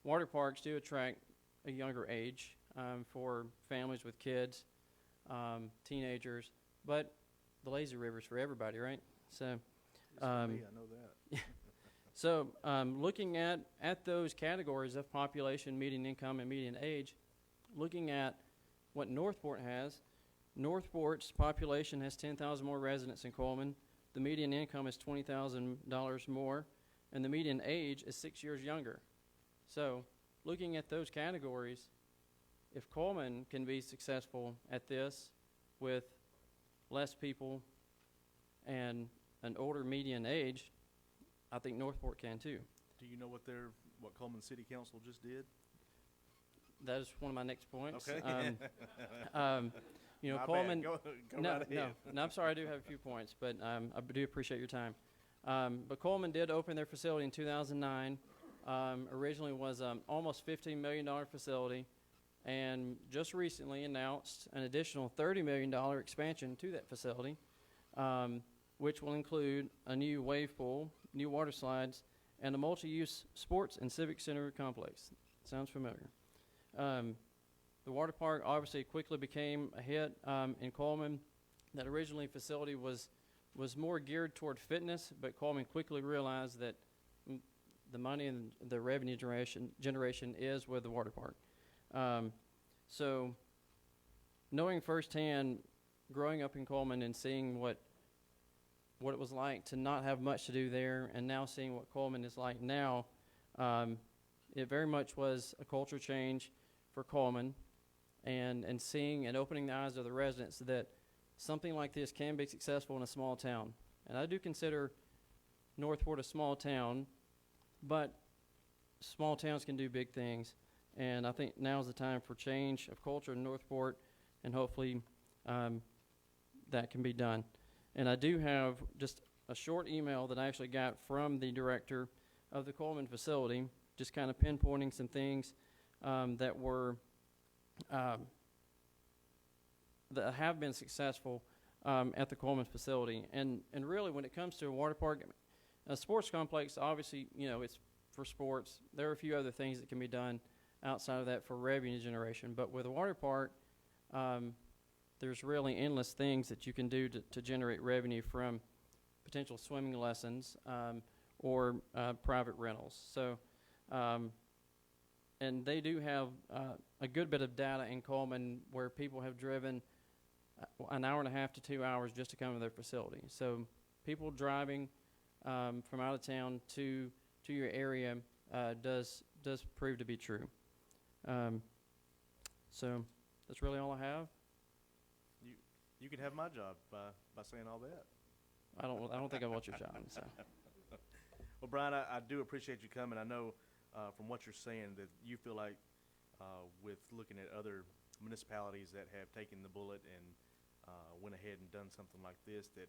water parks do attract a younger age for families with kids, teenagers, but the lazy river's for everybody, right? So,
Me, I know that.
so looking at those categories of population, median income, and median age, looking at what Northport has, Northport's population has 10,000 more residents than Coleman. The median income is $20,000 more, and the median age is 6 years younger. So looking at those categories, if Coleman can be successful at this with less people and an older median age, I think Northport can too.
Do you know what Coleman City Council just did?
That is one of my next points.
Okay.
You know,
My
Coleman.
bad. Go
No,
right ahead.
no, I'm sorry. I do have a few points, but I do appreciate your time. But Coleman did open their facility in 2009. Originally was almost $15 million facility, and just recently announced an additional $30 million expansion to that facility, which will include a new wave pool, new water slides, and a multi-use sports and civic center complex. Sounds familiar. The water park obviously quickly became a hit in Coleman. That originally facility was more geared toward fitness, but Coleman quickly realized that the money and the revenue generation is with the water park. So knowing firsthand, growing up in Coleman and seeing what it was like to not have much to do there, and now seeing what Coleman is like now, it very much was a culture change for Coleman, and seeing and opening the eyes of the residents that something like this can be successful in a small town. And I do consider Northport a small town, but small towns can do big things. And I think now is the time for change of culture in Northport, and hopefully that can be done. And I do have just a short email that I actually got from the director of the Coleman facility, just kind of pinpointing some things that were that have been successful at the Coleman facility. And really, when it comes to a water park, a sports complex, obviously, you know, it's for sports. There are a few other things that can be done outside of that for revenue generation. But with a water park, there's really endless things that you can do to generate revenue from potential swimming lessons or private rentals. So, and they do have a good bit of data in Coleman where people have driven an hour and a half to 2 hours just to come to their facility. So people driving from out of town to your area does prove to be true. So that's really all I have.
You could have my job by saying all that.
I don't think I want your job. So.
Well, Brian, I do appreciate you coming. I know from what you're saying that you feel like with looking at other municipalities that have taken the bullet and went ahead and done something like this, that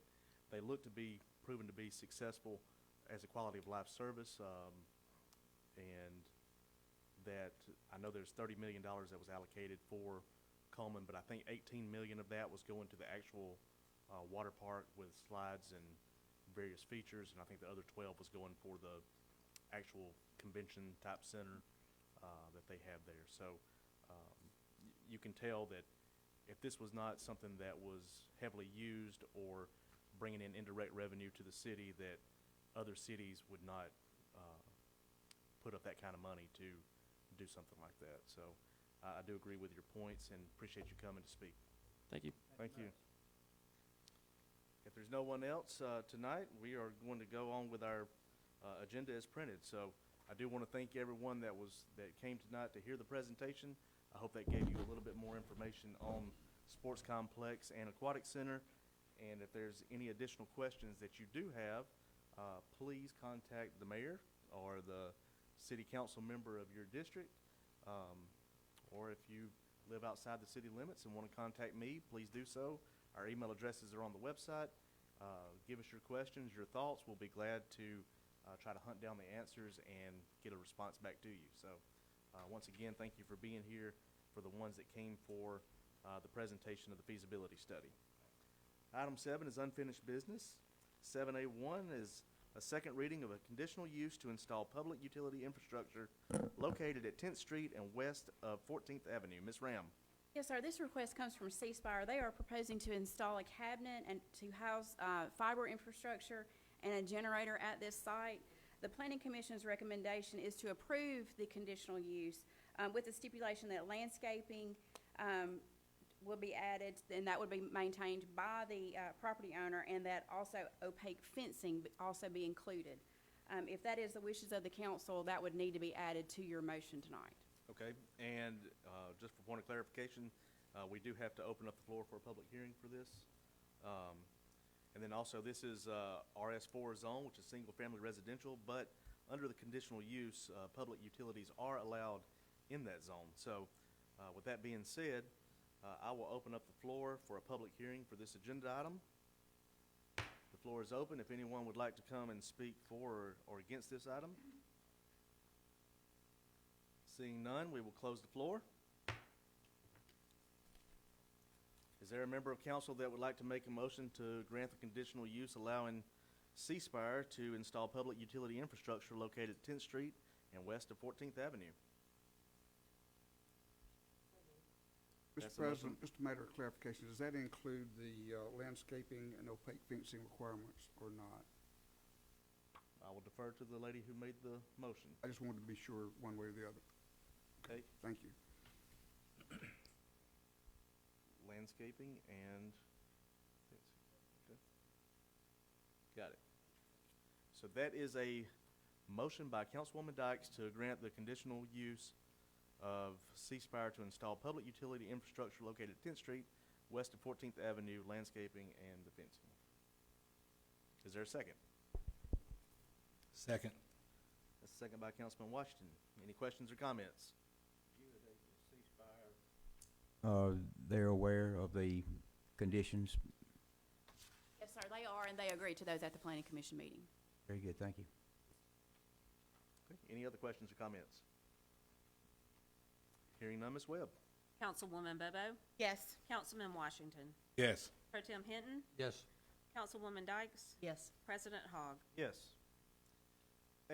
they look to be proven to be successful as a quality of life service, and that I know there's $30 million that was allocated for Coleman, but I think 18 million of that was going to the actual water park with slides and various features, and I think the other 12 was going for the actual convention type center that they have there. So you can tell that if this was not something that was heavily used or bringing in indirect revenue to the city, that other cities would not put up that kind of money to do something like that. So I do agree with your points and appreciate you coming to speak.
Thank you.
Thank you. If there's no one else tonight, we are going to go on with our agenda as printed. So I do want to thank everyone that came tonight to hear the presentation. I hope that gave you a little bit more information on Sports Complex and Aquatic Center. And if there's any additional questions that you do have, please contact the mayor or the city council member of your district. Or if you live outside the city limits and want to contact me, please do so. Our email addresses are on the website. Give us your questions, your thoughts. We'll be glad to try to hunt down the answers and get a response back to you. So once again, thank you for being here for the ones that came for the presentation of the feasibility study. Item 7 is unfinished business. 7A1 is a second reading of a conditional use to install public utility infrastructure located at 10th Street and west of 14th Avenue. Ms. Ram.
Yes, sir. This request comes from C-Spire. They are proposing to install a cabinet and to house fiber infrastructure and a generator at this site. The Planning Commission's recommendation is to approve the conditional use with the stipulation that landscaping will be added, and that would be maintained by the property owner, and that also opaque fencing also be included. If that is the wishes of the council, that would need to be added to your motion tonight.
Okay, and just for point of clarification, we do have to open up the floor for a public hearing for this. And then also, this is RS4 zone, which is single-family residential, but under the conditional use, public utilities are allowed in that zone. So with that being said, I will open up the floor for a public hearing for this agenda item. The floor is open if anyone would like to come and speak for or against this item. Seeing none, we will close the floor. Is there a member of council that would like to make a motion to grant the conditional use allowing C-Spire to install public utility infrastructure located at 10th Street and west of 14th Avenue?
Mr. President, just a matter of clarification, does that include the landscaping and opaque fencing requirements or not?
I will defer to the lady who made the motion.
I just wanted to be sure one way or the other.
Okay.
Thank you.
Landscaping and okay. Got it. So that is a motion by Councilwoman Dykes to grant the conditional use of C-Spire to install public utility infrastructure located at 10th Street, west of 14th Avenue, landscaping and the fencing. Is there a second?
Second.
That's a second by Councilman Washington. Any questions or comments?
They're aware of the conditions.
Yes, sir, they are, and they agreed to those at the planning commission meeting.
Very good, thank you.
Okay, any other questions or comments? Hearing none, Ms. Webb?
Councilwoman Bobo?
Yes.
Councilman Washington?
Yes.
Pro Tem Hinton?
Yes.
Councilwoman Dykes?
Yes.
President Hogg?
Yes.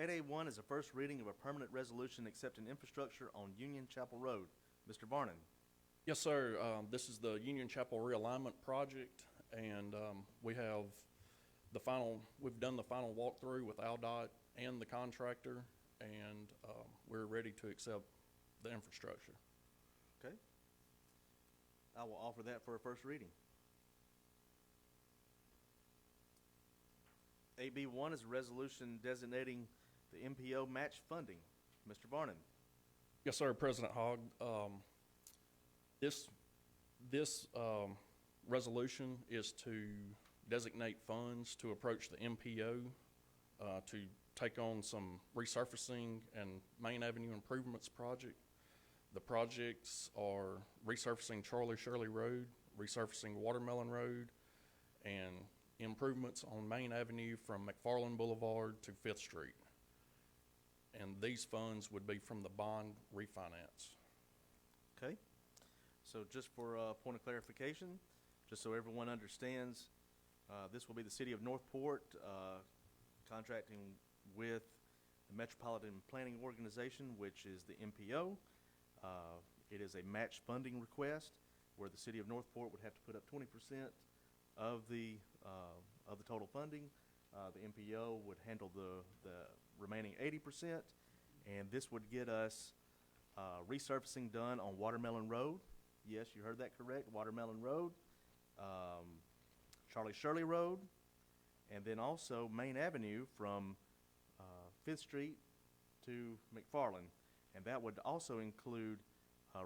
8A1 is a first reading of a permanent resolution accepting infrastructure on Union Chapel Road. Mr. Barnon?
Yes, sir. This is the Union Chapel realignment project, and we've done the final walkthrough with AlDOT and the contractor, and we're ready to accept the infrastructure.
Okay. I will offer that for a first reading. 8B1 is a resolution designating the MPO match funding. Mr. Barnon?
Yes, sir, President Hogg. This resolution is to designate funds to approach the MPO to take on some resurfacing and Main Avenue improvements project. The projects are resurfacing Charlie Shirley Road, resurfacing Watermelon Road, and improvements on Main Avenue from McFarland Boulevard to 5th Street. And these funds would be from the bond refinance.
Okay. So just for a point of clarification, just so everyone understands, this will be the City of Northport contracting with the Metropolitan Planning Organization, which is the MPO. It is a match funding request where the City of Northport would have to put up 20% of the total funding. The MPO would handle the remaining 80%, and this would get us resurfacing done on Watermelon Road. Yes, you heard that correct, Watermelon Road, Charlie Shirley Road, and then also Main Avenue from 5th Street to McFarland. And that would also include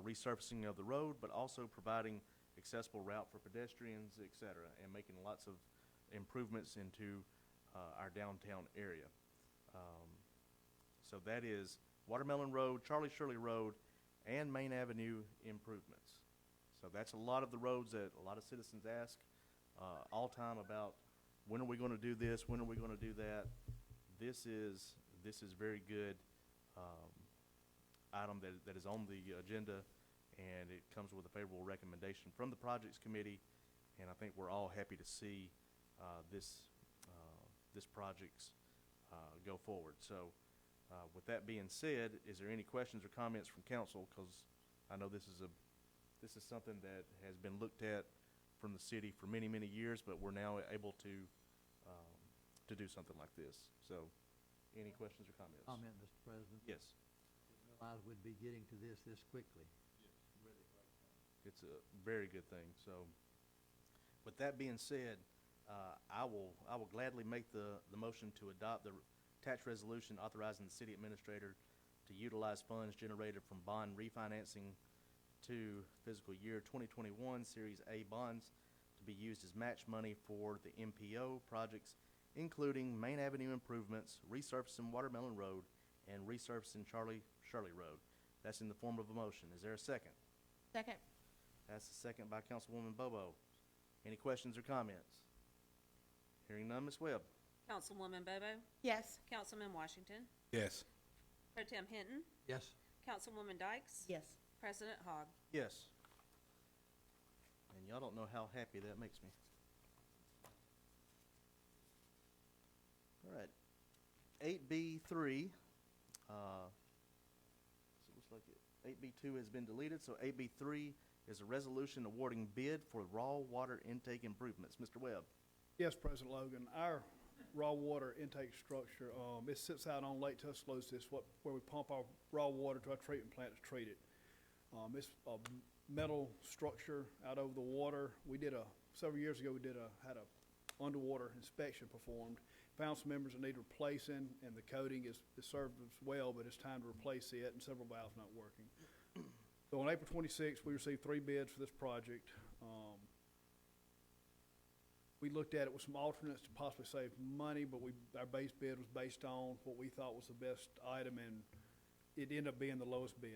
resurfacing of the road, but also providing accessible route for pedestrians, et cetera, and making lots of improvements into our downtown area. So that is Watermelon Road, Charlie Shirley Road, and Main Avenue improvements. So that's a lot of the roads that a lot of citizens ask all time about, when are we going to do this? When are we going to do that? This is very good item that is on the agenda, and it comes with a favorable recommendation from the Projects Committee, and I think we're all happy to see this project go forward. So with that being said, is there any questions or comments from council? Because I know this is something that has been looked at from the city for many, many years, but we're now able to do something like this. So any questions or comments?
Comment, Mr. President.
Yes.
Didn't realize we'd be getting to this quickly.
It's a very good thing. So with that being said, I will gladly make the motion to adopt the attached resolution authorizing the city administrator to utilize funds generated from bond refinancing to fiscal year 2021 Series A bonds to be used as match money for the MPO projects, including Main Avenue improvements, resurfacing Watermelon Road, and resurfacing Charlie Shirley Road. That's in the form of a motion. Is there a second?
Second.
That's a second by Councilwoman Bobo. Any questions or comments? Hearing none, Ms. Webb.
Councilwoman Bobo?
Yes.
Councilman Washington?
Yes.
Pro Tem Hinton?
Yes.
Councilwoman Dykes?
Yes.
President Hogg?
Yes. And y'all don't know how happy that makes me. All right. 8B3, so it looks like 8B2 has been deleted, so 8B3 is a resolution awarding bid for raw water intake improvements. Mr. Webb.
Yes, President Logan. Our raw water intake structure, it sits out on Lake Tuscaloosa. It's where we pump our raw water to our treatment plant to treat it. It's a metal structure out over the water. Several years ago, had a underwater inspection performed. Found some members that need replacing, and the coating is served us well, but it's time to replace it, and several valves not working. So on April 26th, we received 3 bids for this project. We looked at it with some alternates to possibly save money, but our base bid was based on what we thought was the best item, and it ended up being the lowest bid.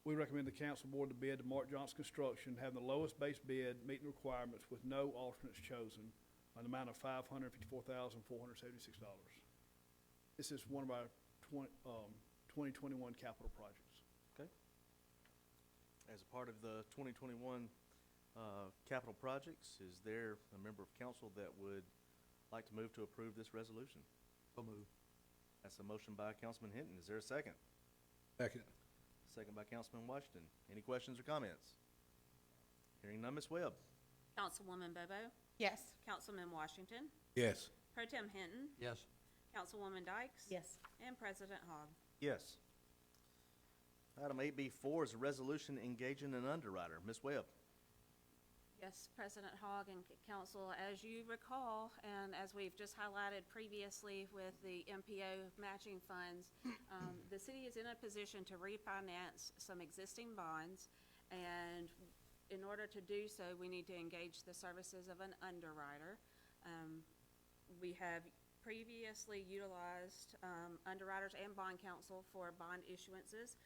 we recommend the council board the bid to Mark Johnson Construction, having the lowest base bid, meeting requirements with no alternates chosen, an amount of $554,476. This is one of our 2021 capital projects.
Okay. As a part of the 2021 capital projects, is there a member of council that would like to move to approve this resolution?
So move.
That's a motion by Councilman Hinton. Is there a second?
Second.
Second by Councilman Washington. Any questions or comments? Hearing none, Ms. Webb.
Councilwoman Bobo,
Yes.
Councilman Washington,
Yes.
Pro Tem Hinton,
Yes.
Councilwoman Dykes.
Yes.
And President Hogg.
Yes. Item 8B4 is a resolution engaging an underwriter. Ms. Webb.
Yes, President Hogg and Council, as you recall, and as we've just highlighted previously with the MPO matching funds, the city is in a position to refinance some existing bonds, and in order to do so, we need to engage the services of an underwriter. We have previously utilized underwriters and bond counsel for bond issuances.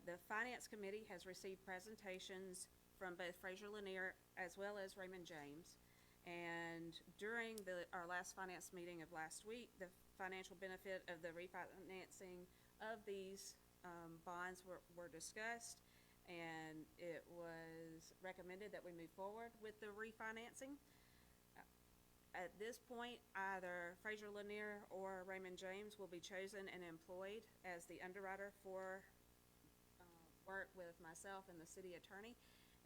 The Finance Committee has received presentations from both Fraser Lanier as well as Raymond James. And during our last finance meeting of last week, the financial benefit of the refinancing of these bonds were discussed, and it was recommended that we move forward with the refinancing. At this point, either Fraser Lanier or Raymond James will be chosen and employed as the underwriter for work with myself and the city attorney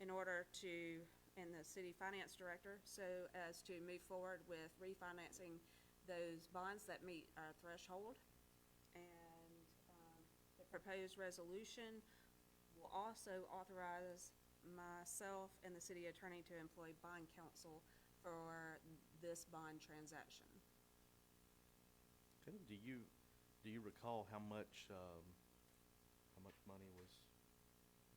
in order to, and the city finance director, so as to move forward with refinancing those bonds that meet our threshold. And the proposed resolution will also authorize myself and the city attorney to employ bond counsel for this bond transaction.
Okay. Do you recall how much money was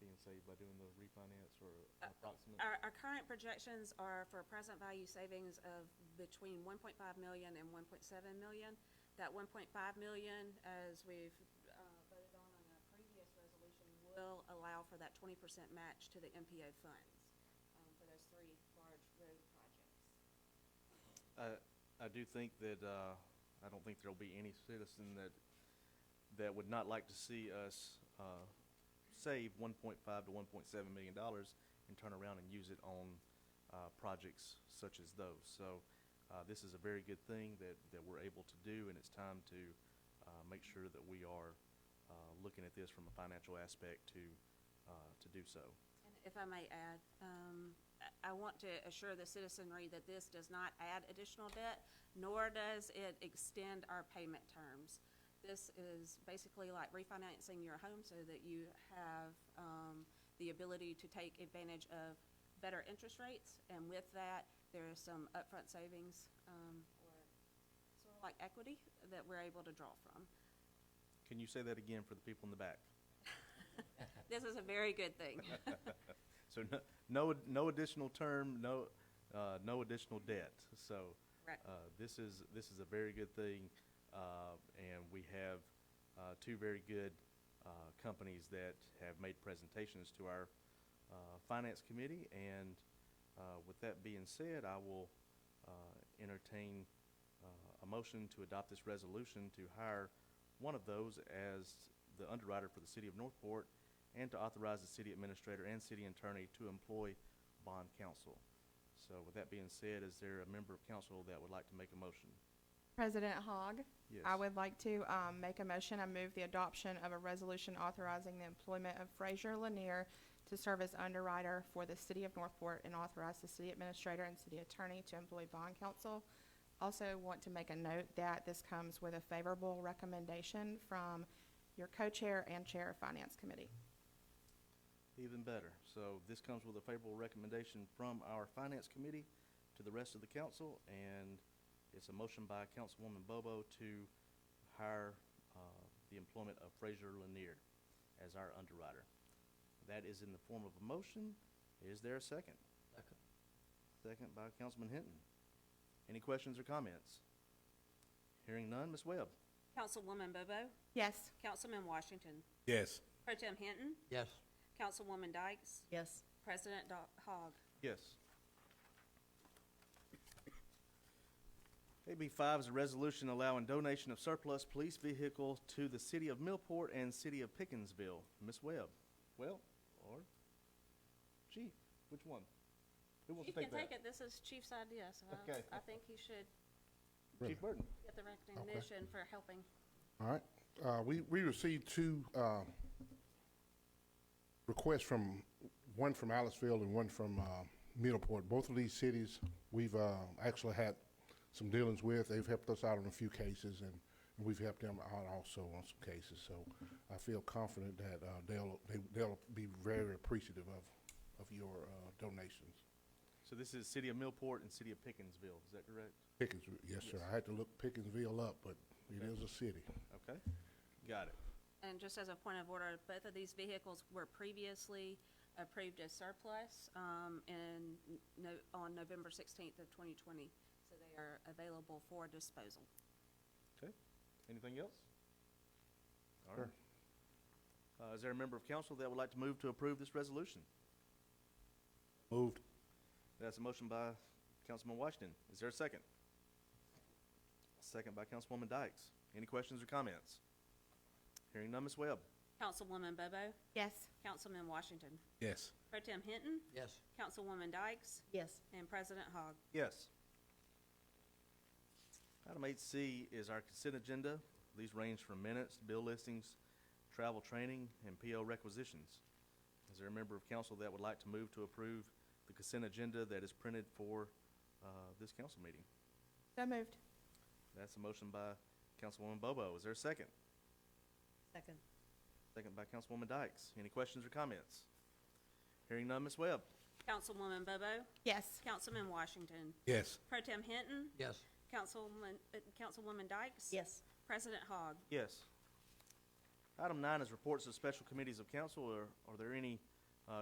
being saved by doing the refinance, or approximate?
Our current projections are for a present value savings of between 1.5 million and 1.7 million. That 1.5 million, as we've voted on in a previous resolution, will allow for that 20% match to the MPO funds for those 3 large road projects.
I do think that I don't think there'll be any citizen that would not like to see us save $1.5 to $1.7 million and turn around and use it on projects such as those. So this is a very good thing that we're able to do, and it's time to make sure that we are looking at this from a financial aspect to do so.
And if I may add, I want to assure the citizenry that this does not add additional debt, nor does it extend our payment terms. This is basically like refinancing your home so that you have the ability to take advantage of better interest rates, and with that, there is some upfront savings or sort of like equity that we're able to draw from.
Can you say that again for the people in the back?
This is a very good thing.
So no additional term, no additional debt. So this is a very good thing. And we have 2 very good companies that have made presentations to our Finance Committee. And with that being said, I will entertain a motion to adopt this resolution to hire one of those as the underwriter for the City of Northport, and to authorize the city administrator and city attorney to employ bond counsel. So with that being said, is there a member of council that would like to make a motion?
President Hogg?
Yes.
I would like to make a motion. I move the adoption of a resolution authorizing the employment of Fraser Lanier to serve as underwriter for the City of Northport, and authorize the city administrator and city attorney to employ bond counsel. Also want to make a note that this comes with a favorable recommendation from your co-chair and chair of Finance Committee.
Even better. So this comes with a favorable recommendation from our Finance Committee to the rest of the council, and it's a motion by Councilwoman Bobo to hire the employment of Fraser Lanier as our underwriter. That is in the form of a motion. Is there a second?
Second.
Second by Councilman Hinton. Any questions or comments? Hearing none, Ms. Webb.
Councilwoman Bobo,
Yes.
Councilman Washington,
Yes.
Pro Tem Hinton,
Yes.
Councilwoman Dykes,
Yes.
President Hogg.
Yes. AB 5 is a resolution allowing donation of surplus police vehicle to the city of Millport and city of Pickensville. Ms. Webb, well, or Chief, which one? Who wants
Chief
to take
can
that?
take it. This is Chief's idea, so
Okay.
I think he should
Chief Burton.
get the recognition for helping.
All right. We received two requests one from Aliceville and one from Middleport. Both of these cities we've actually had some dealings with. They've helped us out on a few cases, and we've helped them out also on some cases. So I feel confident that they'll be very appreciative of your donations.
So this is city of Millport and city of Pickensville, is that correct?
Pickensville, yes, sir. I had to look Pickensville up, but it is a city.
Okay, got it.
And just as a point of order, both of these vehicles were previously approved as surplus on November 16th of 2020. So they are available for disposal.
Okay, anything else? All right. Is there a member of council that would like to move to approve this resolution?
Moved.
That's a motion by Councilman Washington. Is there a second? Second by Councilwoman Dykes. Any questions or comments? Hearing none, Ms. Webb.
Councilwoman Bobo?
Yes.
Councilman Washington?
Yes.
Pro Tem Hinton?
Yes.
Councilwoman Dykes?
Yes.
And President Hogg.
Yes. Item 8C is our consent agenda. These range from minutes, bill listings, travel training, and PO requisitions. Is there a member of council that would like to move to approve the consent agenda that is printed for this council meeting?
So moved.
That's a motion by Councilwoman Bobo. Is there a second?
Second.
Second by Councilwoman Dykes. Any questions or comments? Hearing none, Ms. Webb.
Councilwoman Bobo?
Yes.
Councilman Washington?
Yes.
Pro Tem Hinton?
Yes.
Councilwoman Dykes?
Yes.
President Hogg.
Yes. Item 9 is reports of special committees of council. Are there any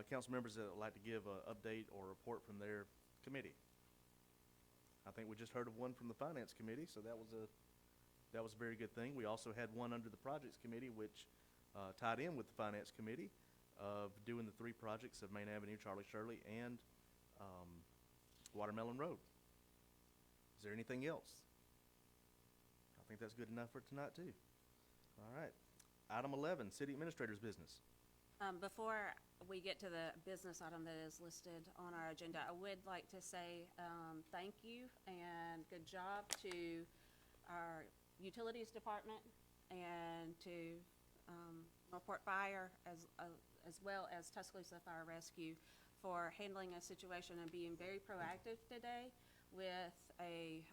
council members that would like to give an update or report from their committee? I think we just heard of one from the Finance Committee, so that was a very good thing. We also had one under the Projects Committee, which tied in with the Finance Committee of doing the 3 projects of Main Avenue, Charlie Shirley, and Watermelon Road. Is there anything else? I think that's good enough for tonight, too. All right. Item 11, City Administrator's business.
Before we get to the business item that is listed on our agenda, I would like to say thank you and good job to our Utilities Department and to Northport Fire as well as Tuscaloosa Fire Rescue for handling a situation and being very proactive today with a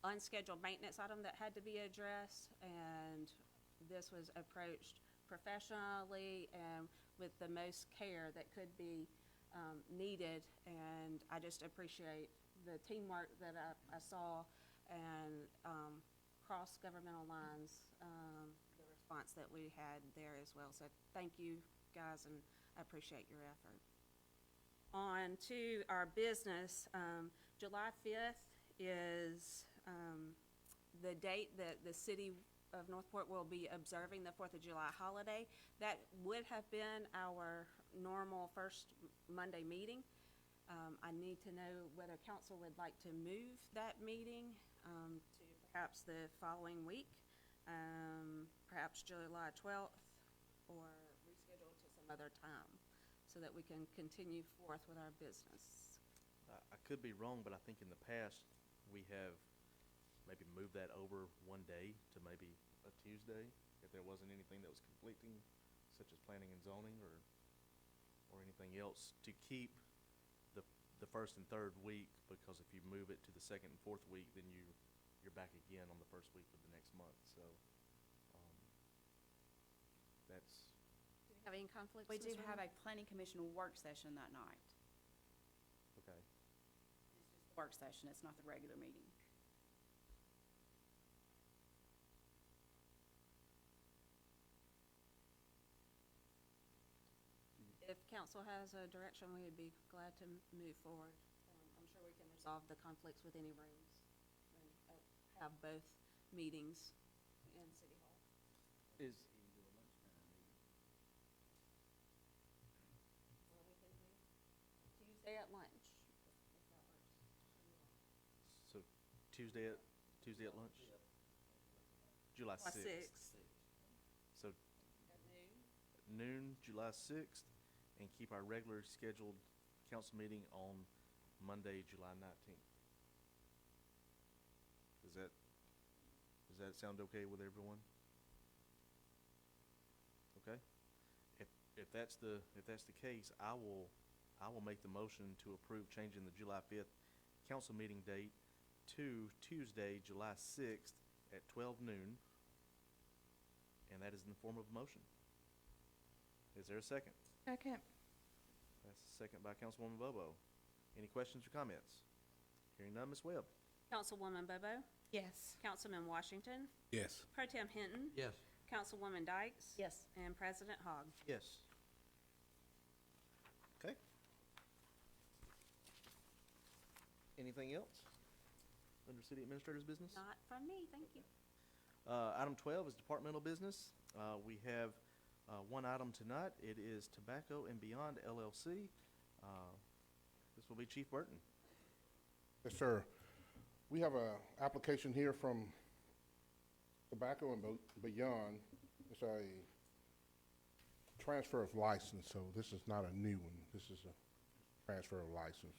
unscheduled maintenance item that had to be addressed, and this was approached professionally and with the most care that could be needed, and I just appreciate the teamwork that I saw and cross-governmental lines, the response that we had there as well. So thank you, guys, and I appreciate your effort. On to our business, July 5th is the date that the city of Northport will be observing the 4th of July holiday. That would have been our normal first Monday meeting. I need to know whether council would like to move that meeting to perhaps the following week, perhaps July 12th, or reschedule to some other time so that we can continue forth with our business.
I could be wrong, but I think in the past we have maybe move that over one day to maybe a Tuesday, if there wasn't anything that was conflicting, such as planning and zoning or anything else, to keep the first and third week, because if you move it to the second and fourth week, then you're back again on the first week of the next month. So that's.
Do you have any conflicts?
We do
Ms.
have
Rowland?
a planning commission work session that night.
Okay.
It's just the work session, it's not the regular meeting.
If council has a direction, we would be glad to move forward. I'm sure we can resolve the conflicts with any rooms and have both meetings in City Hall.
Tuesday at lunch? July
July
6th. So noon, July 6th, and keep our regular scheduled council meeting on Monday, July 19th. Does that sound okay with everyone? Okay. If that's the case, I will make the motion to approve changing the July 5th council meeting date to Tuesday, July 6th at 12 noon. And that is in the form of a motion. Is there a second?
Second.
That's a second by Councilwoman Bobo. Any questions or comments? Hearing none, Ms. Webb.
Councilwoman Bobo?
Yes.
Councilman Washington?
Yes.
Pro Tem Hinton?
Yes.
Councilwoman Dykes?
Yes.
And President Hogg.
Yes. Okay. Anything else under city administrator's business?
Not from me, thank you.
Item 12 is departmental business. We have one item tonight. It is Tobacco and Beyond LLC. This will be Chief Burton.
Yes, sir. We have a application here from Tobacco and Beyond. It's a transfer of license, so this is not a new one. This is a transfer of license.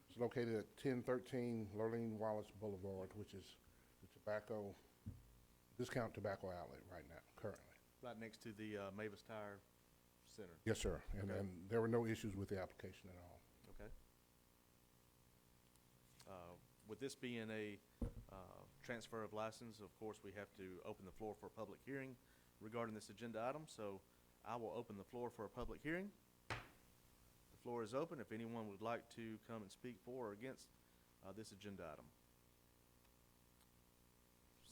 It's located at 1013 Lurleen Wallace Boulevard, which is the discount tobacco outlet right now, currently.
Right next to the Mavis Tire Center.
Yes, sir. And
Okay.
there were no issues with the application at all.
Okay. With this being a transfer of license, of course, we have to open the floor for a public hearing regarding this agenda item, so I will open the floor for a public hearing. The floor is open if anyone would like to come and speak for or against this agenda item.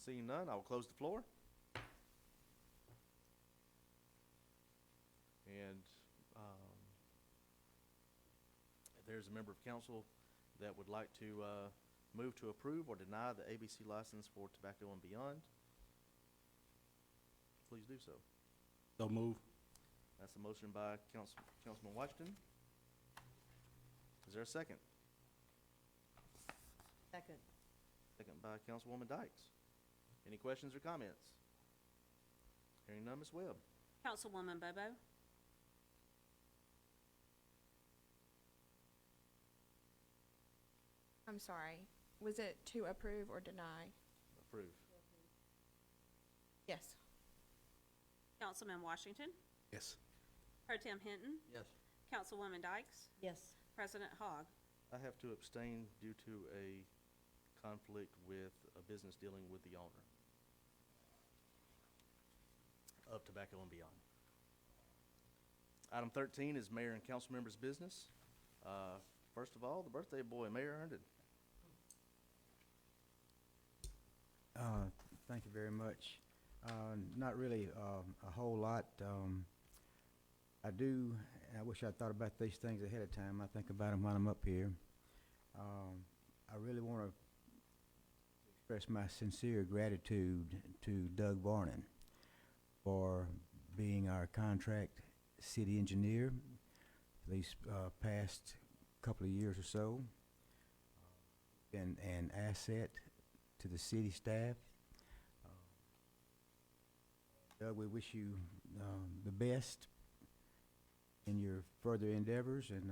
Seeing none, I will close the floor. And if there's a member of council that would like to move to approve or deny the ABC license for Tobacco and Beyond, please do so.
So move.
That's a motion by Councilman Washington. Is there a second?
Second.
Second by Councilwoman Dykes. Any questions or comments? Hearing none, Ms. Webb.
Councilwoman Bobo?
I'm sorry. Was it to approve or deny?
Approve.
Yes.
Councilman Washington?
Yes.
Pro Tem Hinton?
Yes.
Councilwoman Dykes?
Yes.
President Hogg.
I have to abstain due to a conflict with a business dealing with the owner of Tobacco and Beyond. Item 13 is mayor and council members' business. First of all, the birthday boy, Mayor Herndon.
Thank you very much. Not really a whole lot. I wish I'd thought about these things ahead of time. I think about them when I'm up here. I really want to express my sincere gratitude to Doug Varnon for being our contract city engineer for these past couple of years or so. Been an asset to the city staff. Doug, we wish you the best in your further endeavors, and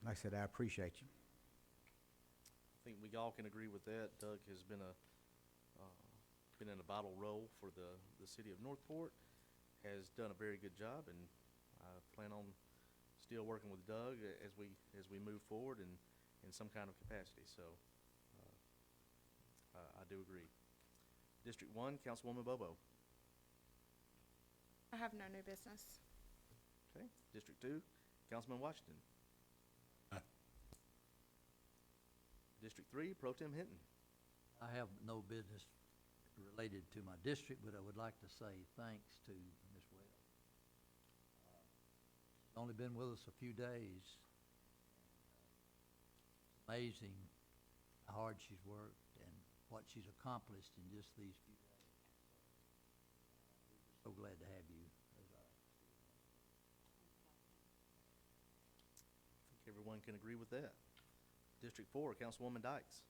like I said, I appreciate you.
I think we all can agree with that. Doug has been in a vital role for the city of Northport, has done a very good job, and I plan on still working with Doug as we move forward in some kind of capacity. So I do agree. District 1, Councilwoman Bobo.
I have no new business.
Okay. District 2, Councilman Washington.
Aye.
District 3, Pro Tem Hinton.
I have no business related to my district, but I would like to say thanks to Ms. Webb. She's only been with us a few days. It's amazing how hard she's worked and what she's accomplished in just these few days. We're so glad to have you as our
I think everyone can agree with that. District 4, Councilwoman Dykes.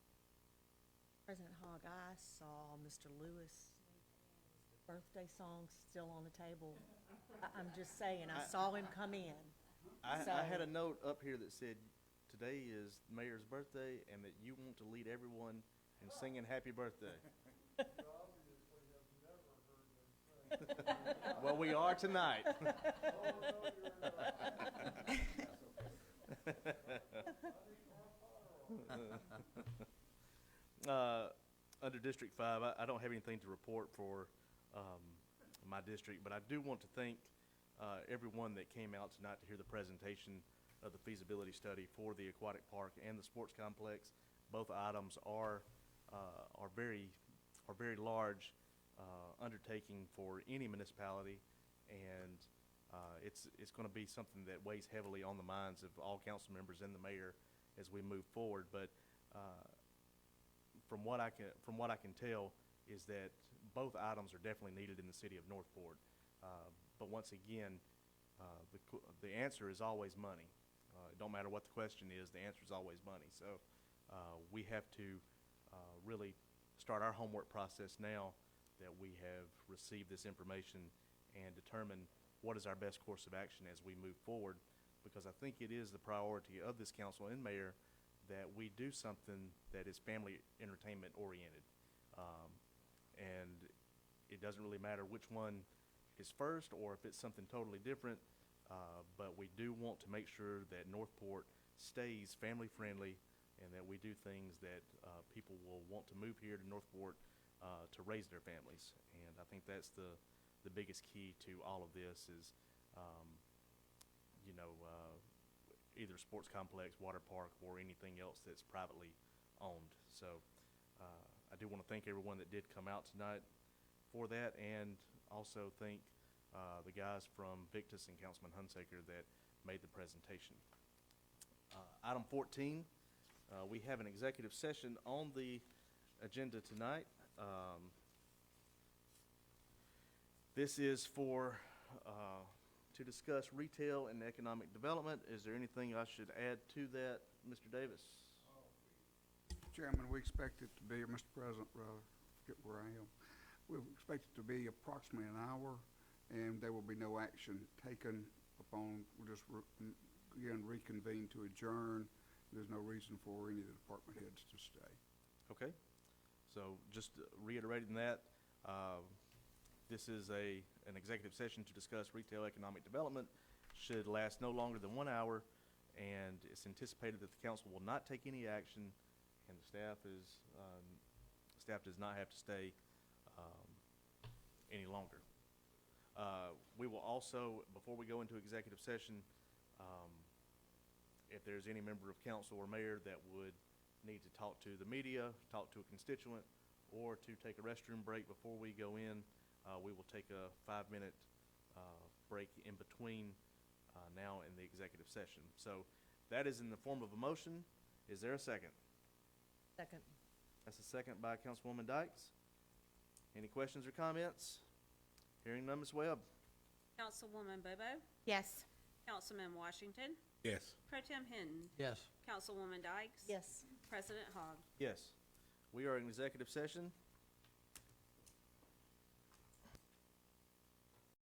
President Hogg, I saw Mr. Lewis' birthday song still on the table. I'm just saying, I saw him come in.
I had a note up here that said, today is the mayor's birthday, and that you want to lead everyone in singing happy birthday. Well, we are tonight. Under District 5, I don't have anything to report for my district, but I do want to thank everyone that came out tonight to hear the presentation of the feasibility study for the aquatic park and the sports complex. Both items are very large undertaking for any municipality, and it's going to be something that weighs heavily on the minds of all council members and the mayor as we move forward. But from what I can tell is that both items are definitely needed in the city of Northport. But once again, the answer is always money. It don't matter what the question is, the answer is always money. So we have to really start our homework process now that we have received this information and determine what is our best course of action as we move forward, because I think it is the priority of this council and mayor that we do something that is family entertainment oriented. And it doesn't really matter which one is first or if it's something totally different, but we do want to make sure that Northport stays family friendly and that we do things that people will want to move here to Northport to raise their families. And I think that's the biggest key to all of this is, either sports complex, water park, or anything else that's privately owned. So I do want to thank everyone that did come out tonight for that, and also thank the guys from Victus and Councilman Hunsaker that made the presentation. Item 14, we have an executive session on the agenda tonight. This is for to discuss retail and economic development. Is there anything I should add to that, Mr. Davis?
Chairman, we expect it to be, or Mr. President, rather, forget where I am. We expect it to be approximately an hour, and there will be no action taken upon, we'll just again reconvene to adjourn. There's no reason for any of the department heads to stay.
Okay. So just reiterating that, this is an executive session to discuss retail economic development. Should last no longer than 1 hour, and it's anticipated that the council will not take any action, and the staff does not have to stay any longer. We will also, before we go into executive session, if there's any member of council or mayor that would need to talk to the media, talk to a constituent, or to take a restroom break before we go in, we will take a 5-minute break in between now and the executive session. So that is in the form of a motion. Is there a second?
Second.
That's a second by Councilwoman Dykes. Any questions or comments? Hearing none, Ms. Webb.
Councilwoman Bobo?
Yes.
Councilman Washington?
Yes.
Pro Tem Hinton?
Yes.
Councilwoman Dykes?
Yes.
President Hogg?
Yes. We are in executive session.